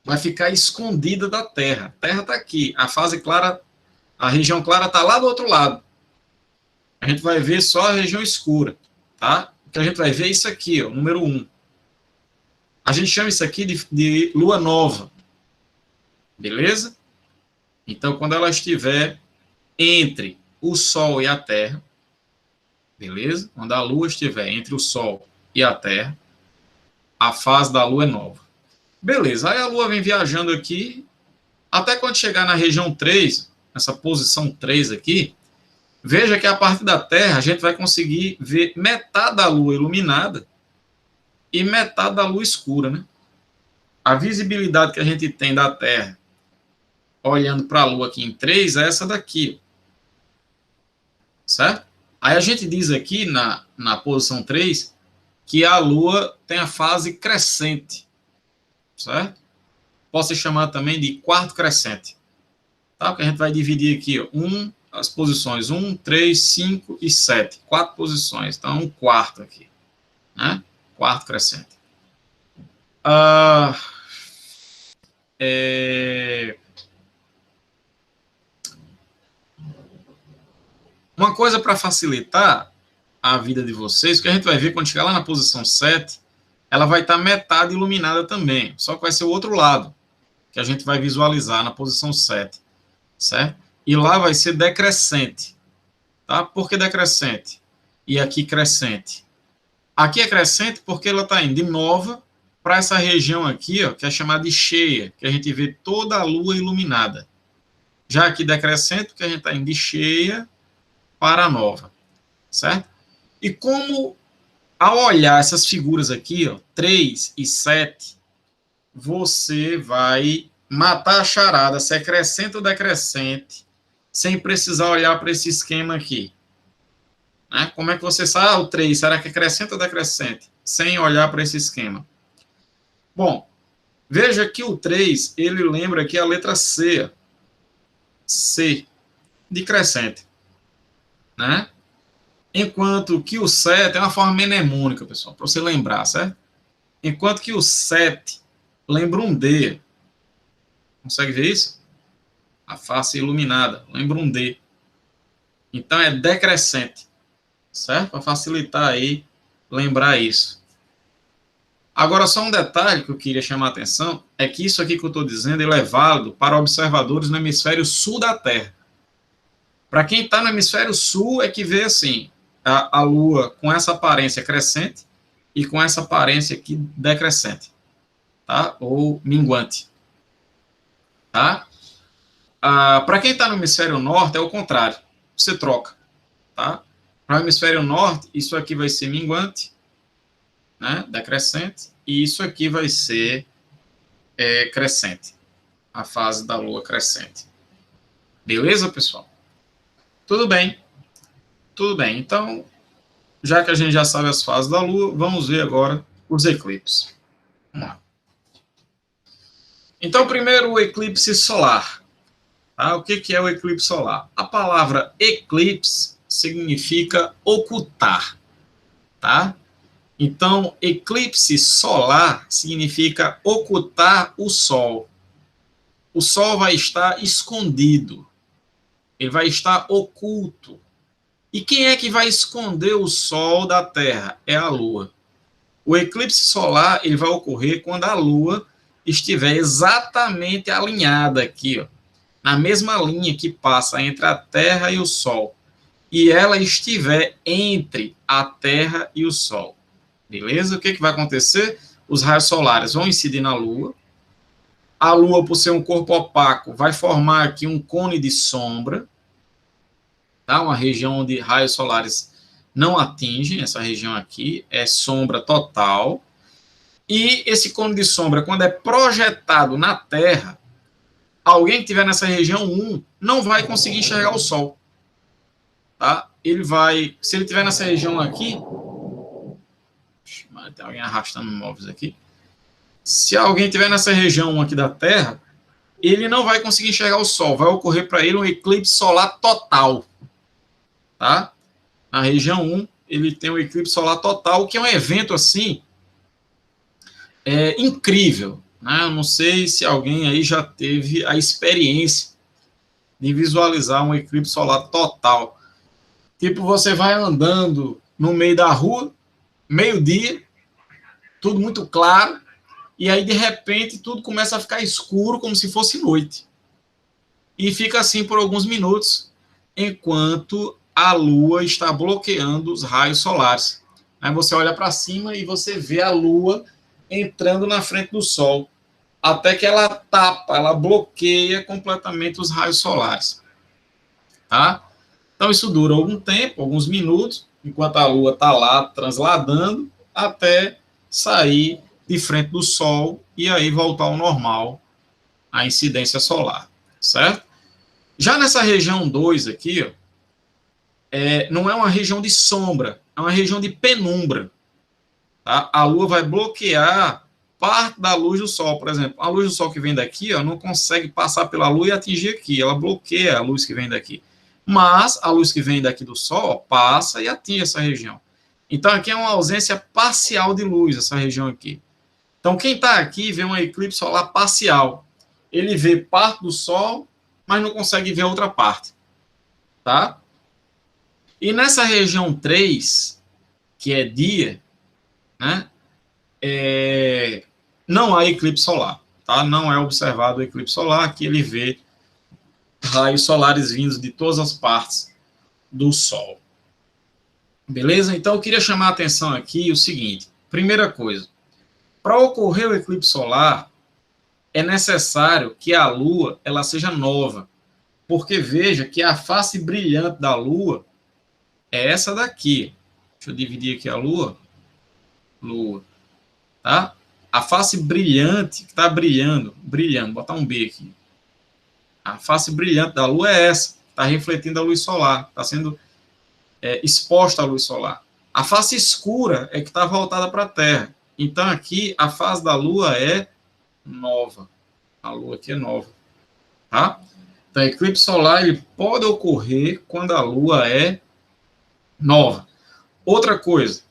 vai ficar escondida da Terra. A Terra está aqui, a fase clara, a região clara está lá do outro lado. A gente vai ver só a região escura, tá? O que a gente vai ver é isso aqui, ó, número 1. A gente chama isso aqui de lua nova, beleza? Então, quando ela estiver entre o Sol e a Terra, beleza? Quando a Lua estiver entre o Sol e a Terra, a fase da Lua é nova. Beleza, aí a Lua vem viajando aqui, até quando chegar na região 3, nessa posição 3 aqui, veja que a partir da Terra a gente vai conseguir ver metade da Lua iluminada e metade da Lua escura, né? A visibilidade que a gente tem da Terra olhando para a Lua aqui em 3 é essa daqui, certo? Aí a gente diz aqui na posição 3 que a Lua tem a fase crescente, certo? Pode ser chamado também de quarto crescente, tá? Porque a gente vai dividir aqui, ó, as posições 1, 3, 5 e 7. 4 posições, então um quarto aqui, né? Quarto crescente. Uma coisa para facilitar a vida de vocês, que a gente vai ver quando chegar lá na posição 7, ela vai estar metade iluminada também, só que vai ser o outro lado, que a gente vai visualizar na posição 7, certo? E lá vai ser decrescente, tá? Por que decrescente? E aqui crescente. Aqui é crescente porque ela está indo de nova para essa região aqui, ó, que é chamada de cheia, que a gente vê toda a Lua iluminada. Já aqui decrescente, porque a gente está indo de cheia para nova, certo? E como, ao olhar essas figuras aqui, ó, 3 e 7, você vai matar a charada se é crescente ou decrescente, sem precisar olhar para esse esquema aqui. Né? Como é que você sabe, o 3, será que é crescente ou decrescente? Sem olhar para esse esquema. Bom, veja que o 3, ele lembra aqui a letra C. C, de crescente. Né? Enquanto que o 7 é uma forma mnemônica, pessoal, para você lembrar, certo? Enquanto que o 7 lembra um D. Consegue ver isso? A face iluminada, lembra um D. Então é decrescente, certo? Para facilitar aí, lembrar isso. Agora, só um detalhe que eu queria chamar a atenção, é que isso aqui que eu estou dizendo, ele é válido para observadores no hemisfério sul da Terra. Para quem está no hemisfério sul, é que vê assim, a Lua com essa aparência crescente e com essa aparência aqui decrescente, tá? Ou minguante, tá? Para quem está no hemisfério norte, é o contrário, você troca, tá? Para o hemisfério norte, isso aqui vai ser minguante, né? Decrescente, e isso aqui vai ser crescente, a fase da Lua crescente. Beleza, pessoal? Tudo bem. Tudo bem. Então, já que a gente já sabe as fases da Lua, vamos ver agora os eclipses. Vamos lá. Então, primeiro o eclipse solar. Tá? O que é o eclipse solar? A palavra eclipse significa ocultar, tá? Então, eclipse solar significa ocultar o Sol. o Sol vai estar escondido, ele vai estar oculto. E quem é que vai esconder o Sol da Terra? É a Lua. O eclipse solar ele vai ocorrer quando a Lua estiver exatamente alinhada aqui, ó, na mesma linha que passa entre a Terra e o Sol. E ela estiver entre a Terra e o Sol. Beleza? O que vai acontecer? Os raios solares vão incidir na Lua. A Lua, por ser um corpo opaco, vai formar aqui um cone de sombra, tá? Uma região onde raios solares não atingem, essa região aqui é sombra total. E esse cone de sombra, quando é projetado na Terra, alguém que estiver nessa região 1 não vai conseguir enxergar o Sol. Tá? Ele vai, se ele estiver nessa região aqui, tem alguém arrastando móveis aqui. Se alguém estiver nessa região aqui da Terra, ele não vai conseguir enxergar o Sol. Vai ocorrer para ele um eclipse solar total. Tá? Na região 1, ele tem um eclipse solar total, que é um evento assim incrível. Né? Eu não sei se alguém aí já teve a experiência de visualizar um eclipse solar total. Tipo, você vai andando no meio da rua, meio-dia, tudo muito claro, e aí, de repente, tudo começa a ficar escuro, como se fosse noite. E fica assim por alguns minutos, enquanto a Lua está bloqueando os raios solares. Aí você olha para cima e você vê a Lua entrando na frente do Sol, até que ela tapa, ela bloqueia completamente os raios solares. Tá? Então, isso dura algum tempo, alguns minutos, enquanto a Lua está lá transladando, até sair de frente do Sol e aí voltar ao normal, a incidência solar, certo? Já nessa região 2 aqui, ó, não é uma região de sombra, é uma região de penumbra. Tá? A Lua vai bloquear parte da luz do Sol, por exemplo. A luz do Sol que vem daqui, ó, não consegue passar pela Lua e atingir aqui, ela bloqueia a luz que vem daqui. Mas a luz que vem daqui do Sol passa e atinge essa região. Então, aqui é uma ausência parcial de luz, essa região aqui. Então, quem está aqui vê um eclipse solar parcial. Ele vê parte do Sol, mas não consegue ver outra parte. Tá? E nessa região 3, que é dia, né, não há eclipse solar. Tá? Não é observado o eclipse solar, que ele vê raios solares vindos de todas as partes do Sol. Beleza? Então, eu queria chamar a atenção aqui o seguinte. Primeira coisa, para ocorrer o eclipse solar, é necessário que a Lua ela seja nova. Porque veja que a face brilhante da Lua é essa daqui. Deixa eu dividir aqui a Lua. Lua. Tá? A face brilhante, que está brilhando, botar um B aqui. A face brilhante da Lua é essa, está refletindo a luz solar, está sendo exposta à luz solar. A face escura é que está voltada para a Terra. Então, aqui, a fase da Lua é nova. A Lua aqui é nova. Tá? Então, o eclipse solar ele pode ocorrer quando a Lua é nova. Outra coisa,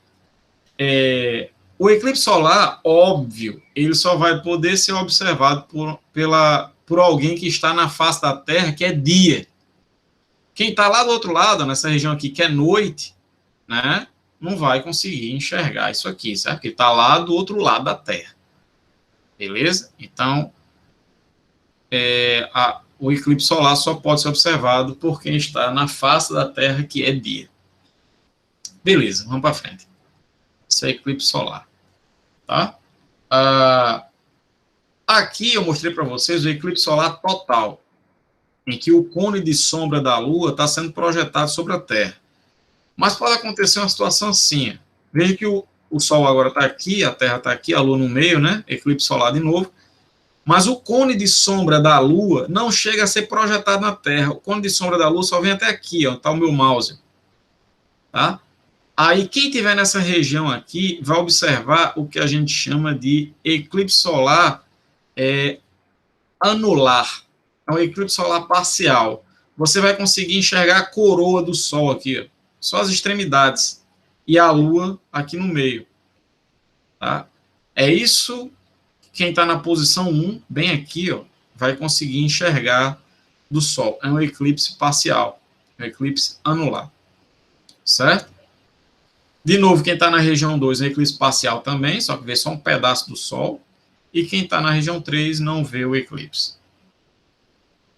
o eclipse solar, óbvio, ele só vai poder ser observado por alguém que está na face da Terra, que é dia. Quem está lá do outro lado, nessa região aqui, que é noite, né, não vai conseguir enxergar isso aqui, certo? Porque está lá do outro lado da Terra. Beleza? Então, o eclipse solar só pode ser observado por quem está na face da Terra, que é dia. Beleza, vamos para frente. Esse é eclipse solar. Tá? Aqui eu mostrei para vocês o eclipse solar total, em que o cone de sombra da Lua está sendo projetado sobre a Terra. Mas pode acontecer uma situação assim. Veja que o Sol agora está aqui, a Terra está aqui, a Lua no meio, né? Eclipse solar de novo. Mas o cone de sombra da Lua não chega a ser projetado na Terra. O cone de sombra da Lua só vem até aqui, ó, está o meu mouse. Tá? Aí, quem estiver nessa região aqui vai observar o que a gente chama de eclipse solar anular. É um eclipse solar parcial. Você vai conseguir enxergar a coroa do Sol aqui, ó, só as extremidades, e a Lua aqui no meio. Tá? É isso, quem está na posição 1, bem aqui, ó, vai conseguir enxergar do Sol. É um eclipse parcial, um eclipse anular, certo? De novo, quem está na região 2 é um eclipse parcial também, só que vê só um pedaço do Sol. E quem está na região 3 não vê o eclipse.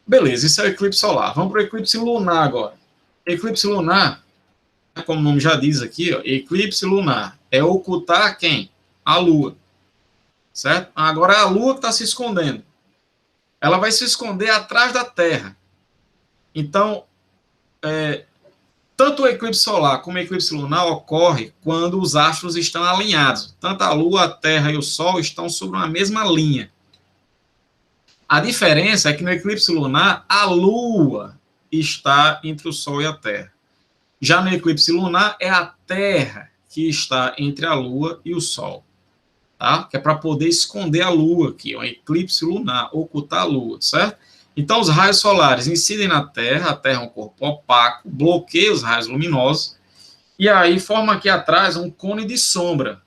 Beleza, isso é o eclipse solar. Vamos para o eclipse lunar agora. Eclipse lunar, como o nome já diz aqui, ó, eclipse lunar é ocultar quem? A Lua. Certo? Agora é a Lua que está se escondendo. Ela vai se esconder atrás da Terra. Então, tanto o eclipse solar como o eclipse lunar ocorre quando os astros estão alinhados. Tanto a Lua, a Terra e o Sol estão sobre uma mesma linha. A diferença é que no eclipse lunar, a Lua está entre o Sol e a Terra. Já no eclipse lunar, é a Terra que está entre a Lua e o Sol. Tá? Que é para poder esconder a Lua aqui, é um eclipse lunar, ocultar a Lua, certo? Então, os raios solares incidem na Terra, a Terra é um corpo opaco, bloqueia os raios luminosos, e aí forma aqui atrás um cone de sombra,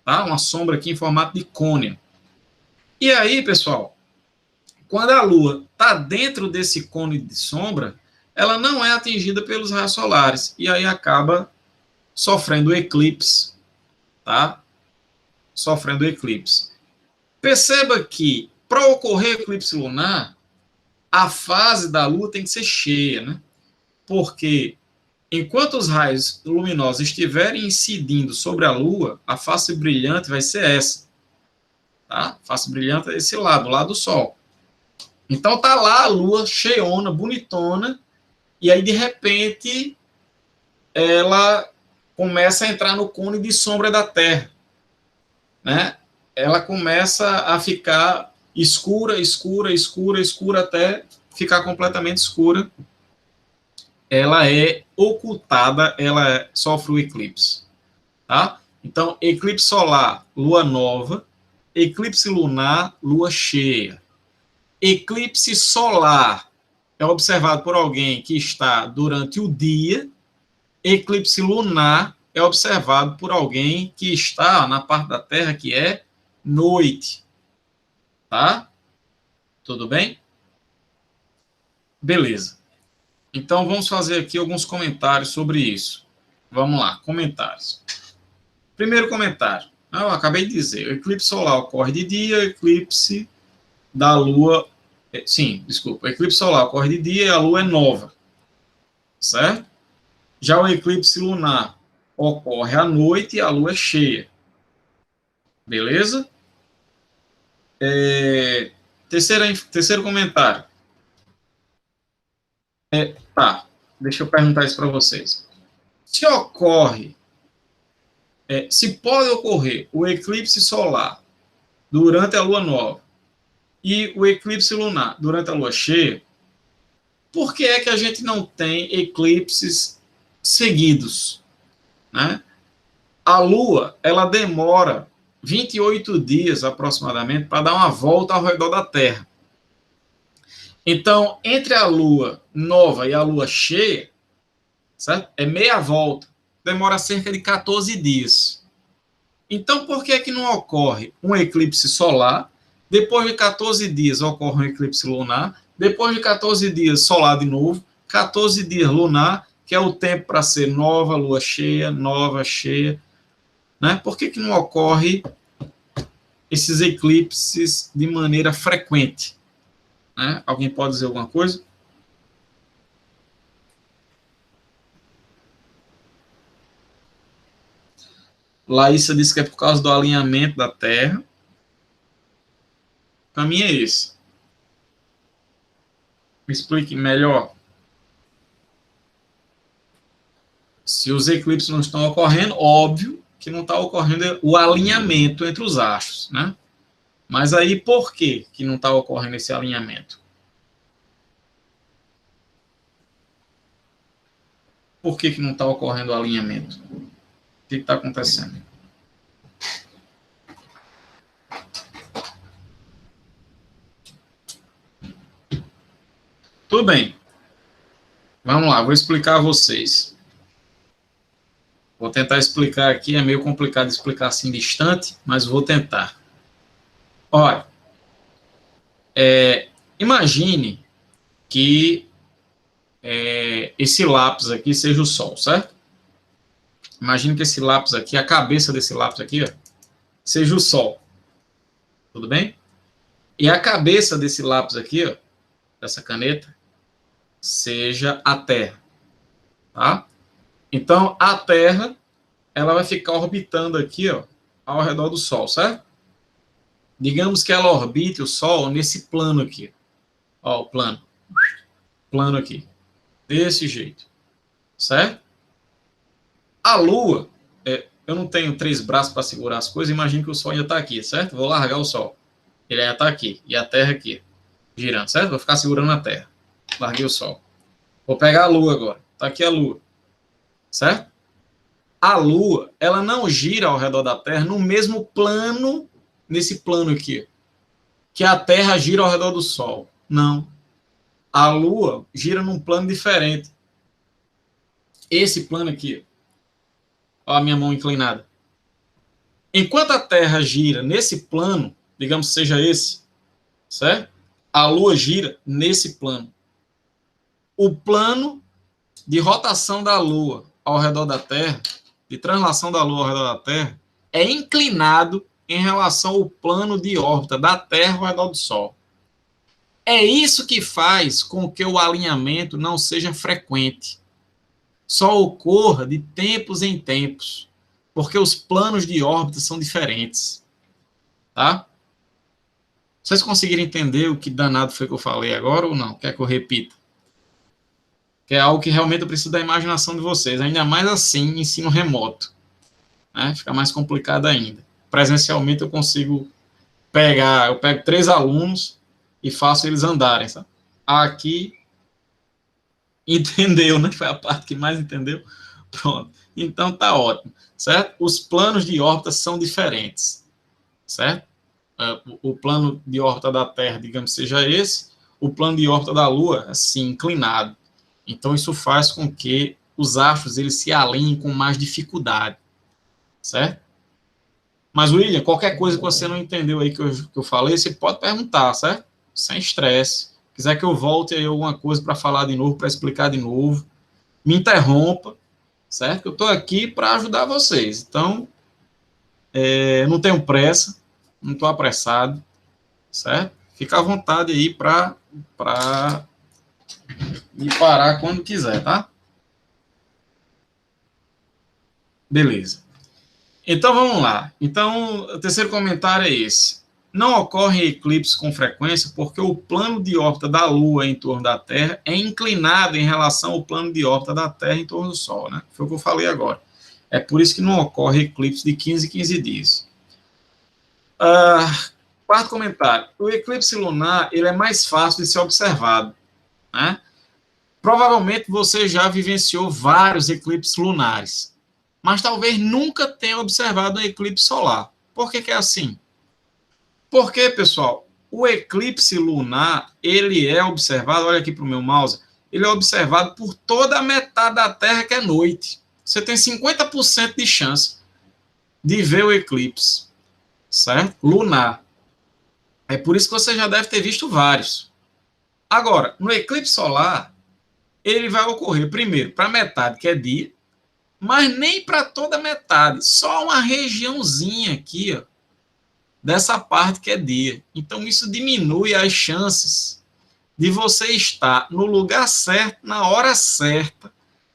tá? Uma sombra aqui em formato de cone. E aí, pessoal, quando a Lua está dentro desse cone de sombra, ela não é atingida pelos raios solares, e aí acaba sofrendo eclipse, tá? Sofrendo eclipse. Perceba que, para ocorrer eclipse lunar, a fase da Lua tem que ser cheia, né? Porque enquanto os raios luminosos estiverem incidindo sobre a Lua, a face brilhante vai ser essa. Tá? A face brilhante é esse lado, o lado do Sol. Então tá lá a Lua cheiona, bonitona, e aí de repente ela começa a entrar no cone de sombra da Terra, né? Ela começa a ficar escura, escura, escura, escura, até ficar completamente escura. Ela é ocultada, ela sofre o eclipse. Tá? Então, eclipse solar, lua nova. Eclipse lunar, lua cheia. Eclipse solar é observado por alguém que está durante o dia. Eclipse lunar é observado por alguém que está na parte da Terra que é noite. Tá? Tudo bem? Beleza. Então, vamos fazer aqui alguns comentários sobre isso. Vamos lá, comentários. Primeiro comentário. Eu acabei de dizer, o eclipse solar ocorre de dia, o eclipse da Lua... Sim, desculpa. O eclipse solar ocorre de dia e a Lua é nova. Certo? Já o eclipse lunar ocorre à noite e a Lua é cheia. Beleza? Terceiro comentário. Tá, deixa eu perguntar isso para vocês. Se pode ocorrer o eclipse solar durante a lua nova e o eclipse lunar durante a lua cheia, por que é que a gente não tem eclipses seguidos? Né? A lua, ela demora 28 dias aproximadamente para dar uma volta ao redor da Terra. Então, entre a lua nova e a lua cheia, certo? É meia volta. Demora cerca de 14 dias. Então, por que é que não ocorre um eclipse solar? Depois de 14 dias ocorre um eclipse lunar. Depois de 14 dias, solar de novo. 14 dias lunar, que é o tempo para ser nova lua cheia, nova cheia. Né? Por que não ocorre esses eclipses de maneira frequente? Né? Alguém pode dizer alguma coisa? Laísa disse que é por causa do alinhamento da Terra. Para mim é esse. Me explique melhor. Se os eclipses não estão ocorrendo, óbvio que não está ocorrendo o alinhamento entre os astros, né? Mas aí, por que não está ocorrendo esse alinhamento? Por que não está ocorrendo o alinhamento? O que está acontecendo? Tudo bem. Vamos lá, vou explicar a vocês. Vou tentar explicar aqui, é meio complicado explicar assim distante, mas vou tentar. Olha, Imagine que esse lápis aqui seja o Sol, certo? Imagine que esse lápis aqui, a cabeça desse lápis aqui, ó, seja o Sol. Tudo bem? E a cabeça desse lápis aqui, ó, dessa caneta, seja a Terra. Tá? Então, a Terra, ela vai ficar orbitando aqui, ó, ao redor do Sol, certo? Digamos que ela orbite o Sol nesse plano aqui. Ó, o plano. Plano aqui. Desse jeito. Certo? A Lua, eu não tenho 3 braços para segurar as coisas, imagine que o Sol ainda está aqui, certo? Vou largar o Sol. Ele ainda está aqui. E a Terra aqui, girando, certo? Vou ficar segurando a Terra. Larguei o Sol. Vou pegar a Lua agora. Está aqui a Lua. Certo? A Lua, ela não gira ao redor da Terra no mesmo plano, nesse plano aqui, que a Terra gira ao redor do Sol. Não. A Lua gira num plano diferente. Esse plano aqui, ó, a minha mão inclinada. Enquanto a Terra gira nesse plano, digamos que seja esse, certo? A Lua gira nesse plano. O plano de rotação da Lua ao redor da Terra, de translação da Lua ao redor da Terra, é inclinado em relação ao plano de órbita da Terra ao redor do Sol. É isso que faz com que o alinhamento não seja frequente. Só ocorra de tempos em tempos, porque os planos de órbita são diferentes. Tá? Vocês conseguiram entender o que danado foi que eu falei agora ou não? Quer que eu repita? Que é algo que realmente eu preciso da imaginação de vocês, ainda mais assim, ensino remoto. Né? Fica mais complicado ainda. Presencialmente eu consigo eu pego 3 alunos e faço eles andarem, sabe? Aqui, entendeu, né? Foi a parte que mais entendeu. Pronto. Então tá ótimo, certo? Os planos de órbita são diferentes, certo? O plano de órbita da Terra, digamos, seja esse, o plano de órbita da Lua, assim, inclinado. Então, isso faz com que os astros eles se alinhem com mais dificuldade, certo? Mas, William, qualquer coisa que você não entendeu aí que eu falei, você pode perguntar, certo? Sem estresse. Quiser que eu volte aí alguma coisa para falar de novo, para explicar de novo, me interrompa, certo? Eu estou aqui para ajudar vocês. Então, não tenho pressa, não estou apressado, certo? Fica à vontade aí para me parar quando quiser, tá? Beleza. Então vamos lá. Então, o terceiro comentário é esse. Não ocorre eclipse com frequência porque o plano de órbita da Lua em torno da Terra é inclinado em relação ao plano de órbita da Terra em torno do Sol, né? Foi o que eu falei agora. É por isso que não ocorre eclipse de 15 em 15 dias. Quarto comentário. O eclipse lunar ele é mais fácil de ser observado, né? Provavelmente você já vivenciou vários eclipses lunares, mas talvez nunca tenha observado um eclipse solar. Por que é assim? Porque, pessoal, o eclipse lunar, ele é observado, olha aqui para o meu mouse, ele é observado por toda a metade da Terra que é noite. Você tem 50% de chance de ver o eclipse, certo? Lunar. É por isso que você já deve ter visto vários. Agora, no eclipse solar, ele vai ocorrer primeiro para metade, que é dia, mas nem para toda a metade, só uma regiãozinha aqui, ó, dessa parte que é dia. Então, isso diminui as chances de você estar no lugar certo, na hora certa,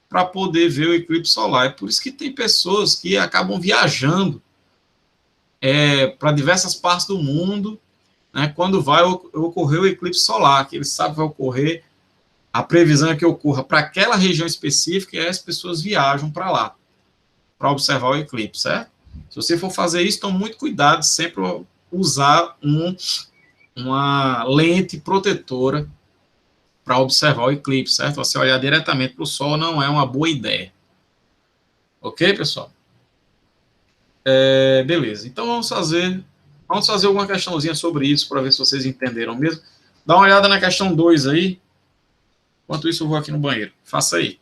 para poder ver o eclipse solar. É por isso que tem pessoas que acabam viajando para diversas partes do mundo, né, quando vai ocorrer o eclipse solar, que eles sabem que vai ocorrer, a previsão é que ocorra para aquela região específica e as pessoas viajam para lá, para observar o eclipse, certo? Se você for fazer isso, tome muito cuidado, sempre usar uma lente protetora para observar o eclipse, certo? Você olhar diretamente para o Sol não é uma boa ideia. Ok, pessoal? Beleza. Então vamos fazer alguma questãozinha sobre isso para ver se vocês entenderam mesmo. Dá uma olhada na questão 2 aí. Enquanto isso, eu vou aqui no banheiro. Faça aí.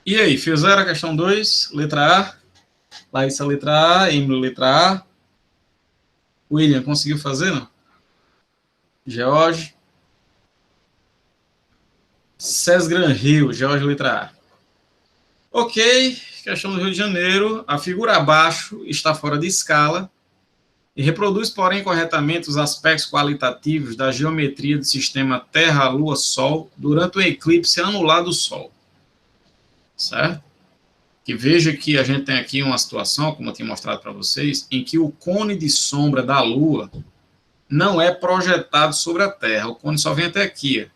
E aí, fizeram a questão 2, letra A? Laísa, letra A. Emily, letra A. William, conseguiu fazer, não? George. Cés Gran Rio, George, letra A. Ok, questão do Rio de Janeiro. A figura abaixo está fora de escala e reproduz, porém, corretamente os aspectos qualitativos da geometria do sistema Terra, Lua, Sol durante o eclipse anular do Sol. Certo? Que veja que a gente tem aqui uma situação, como eu tinha mostrado para vocês, em que o cone de sombra da Lua não é projetado sobre a Terra. O cone só vem até aqui.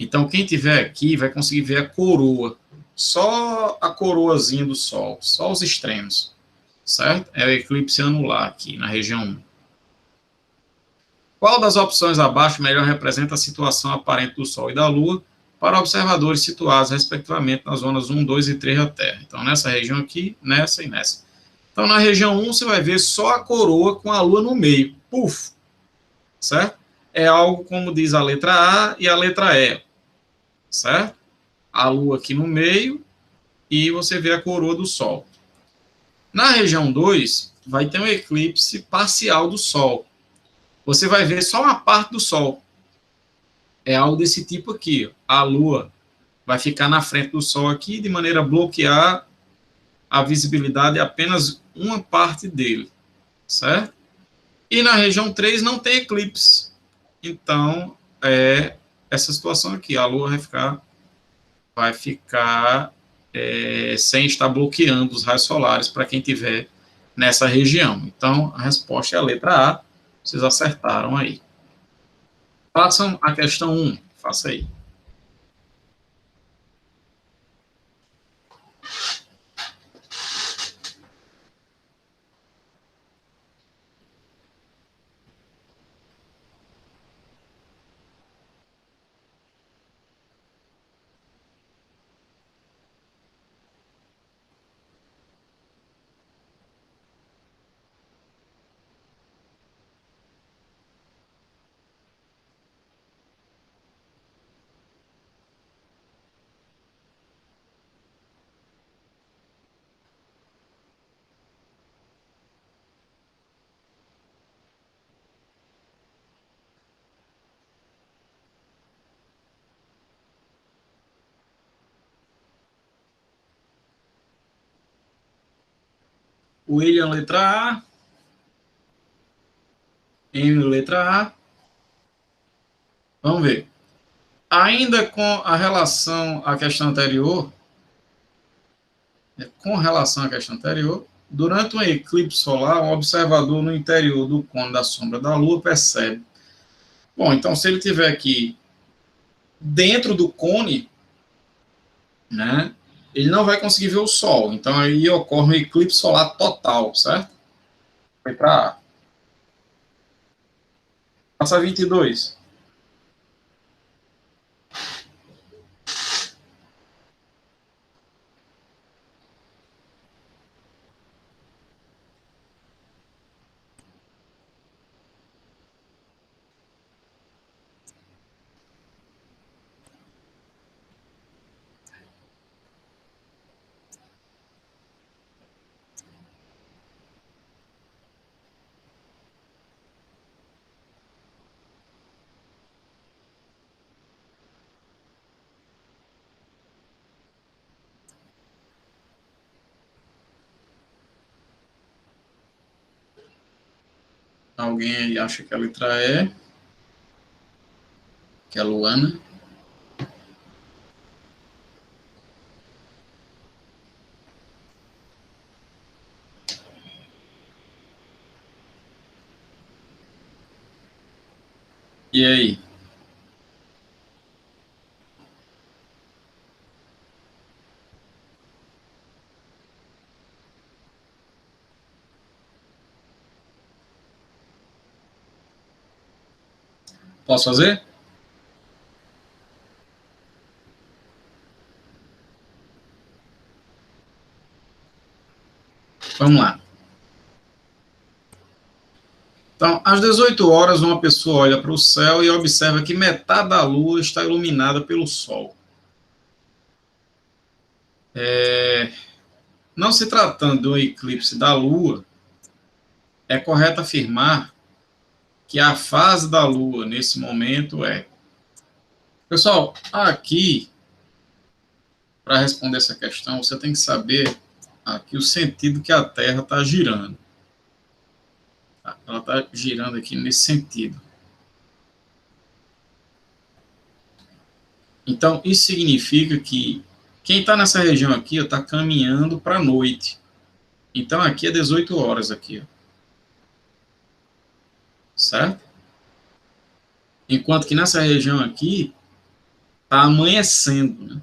Então, quem tiver aqui vai conseguir ver a coroa. Só a coroazinha do Sol, só os extremos. Certo? É o eclipse anular aqui, na região 1. Qual das opções abaixo melhor representa a situação aparente do Sol e da Lua para observadores situados, respectivamente, nas zonas 1, 2 e 3 da Terra? Então, nessa região aqui, nessa e nessa. Então, na região 1, você vai ver só a coroa com a Lua no meio. Puf! Certo? É algo como diz a letra A e a letra E. Certo? A Lua aqui no meio e você vê a coroa do Sol. Na região 2, vai ter um eclipse parcial do Sol. Você vai ver só uma parte do Sol. É algo desse tipo aqui. A Lua vai ficar na frente do Sol aqui, de maneira a bloquear a visibilidade de apenas uma parte dele. Certo? E na região 3 não tem eclipse. Então, é essa situação aqui. A Lua vai ficar sem estar bloqueando os raios solares para quem tiver nessa região. Então, a resposta é a letra A. Vocês acertaram aí. Façam a questão 1. Faça aí. William, letra A. Emily, letra A. Vamos ver. Ainda com a relação à questão anterior, durante um eclipse solar, um observador no interior do cone da sombra da Lua percebe. Bom, então se ele estiver aqui dentro do cone, né, ele não vai conseguir ver o Sol. Então aí ocorre um eclipse solar total, certo? Foi para A. Passa 22. Alguém aí acha que a letra E, que é a Luana? E aí? Posso fazer? Vamos lá. Então, às 18 horas, uma pessoa olha para o céu e observa que metade da Lua está iluminada pelo Sol. Não se tratando de um eclipse da Lua, é correto afirmar que a fase da Lua, nesse momento, é... Pessoal, aqui, para responder essa questão, você tem que saber aqui o sentido que a Terra está girando. Ela está girando aqui nesse sentido. Então, isso significa que quem está nessa região aqui está caminhando para a noite. Então, aqui é 18 horas aqui. Ó. Certo? Enquanto que nessa região aqui está amanhecendo. Né?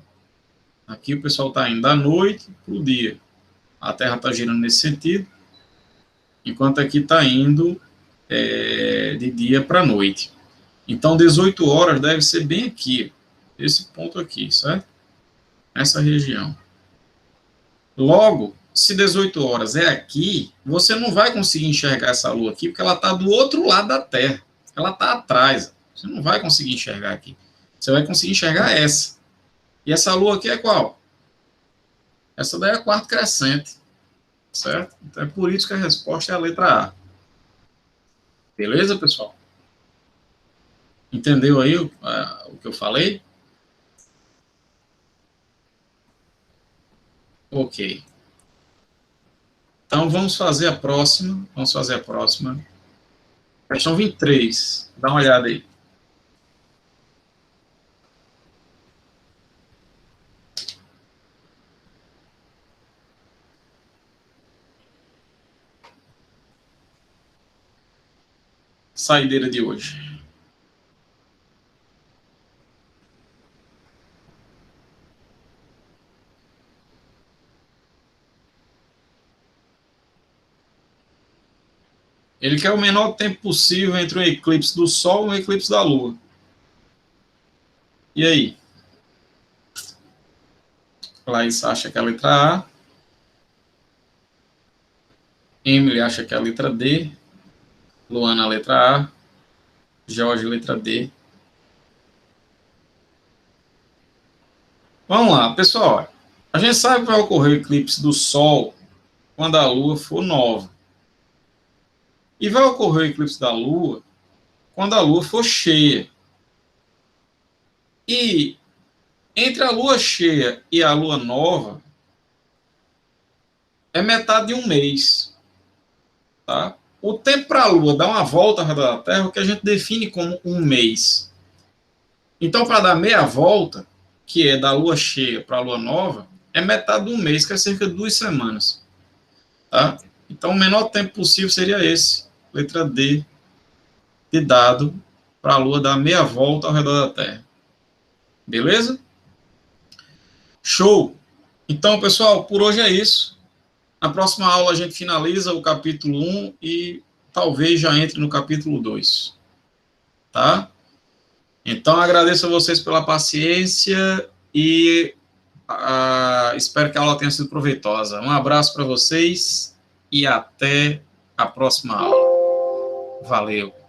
Aqui o pessoal está indo da noite para o dia. A Terra está girando nesse sentido. Enquanto aqui está indo de dia para noite. Então, 18 horas deve ser bem aqui. Esse ponto aqui, certo? Nessa região. Logo, se 18 horas é aqui, você não vai conseguir enxergar essa Lua aqui, porque ela está do outro lado da Terra. Ela está atrás. Você não vai conseguir enxergar aqui. Você vai conseguir enxergar essa. E essa Lua aqui é qual? Essa daí é a quarta crescente. Certo? Então é por isso que a resposta é a letra A. Beleza, pessoal? Entendeu aí o que eu falei? Ok. Então, vamos fazer a próxima. Vamos fazer a próxima. Questão 23. Dá uma olhada aí. Saideira de hoje. Ele quer o menor tempo possível entre um eclipse do Sol e um eclipse da Lua. E aí? Laís acha que é a letra A. Emily acha que é a letra D. Luana, a letra A. Jorge, letra D. Vamos lá, pessoal. A gente sabe que vai ocorrer o eclipse do Sol quando a Lua for nova. E vai ocorrer o eclipse da Lua quando a Lua for cheia. E entre a Lua cheia e a Lua nova é metade de um mês. Tá? O tempo para a Lua dar uma volta ao redor da Terra é o que a gente define como um mês. Então, para dar meia volta, que é da Lua cheia para a Lua nova, é metade de um mês, que é cerca de 2 semanas. Tá? Então, o menor tempo possível seria esse, letra D, de dado, para a Lua dar meia volta ao redor da Terra. Beleza? Show! Então, pessoal, por hoje é isso. Na próxima aula a gente finaliza o capítulo 1 e talvez já entre no capítulo 2. Tá? Então, agradeço a vocês pela paciência e espero que a aula tenha sido proveitosa. Um abraço para vocês e até a próxima aula. Valeu!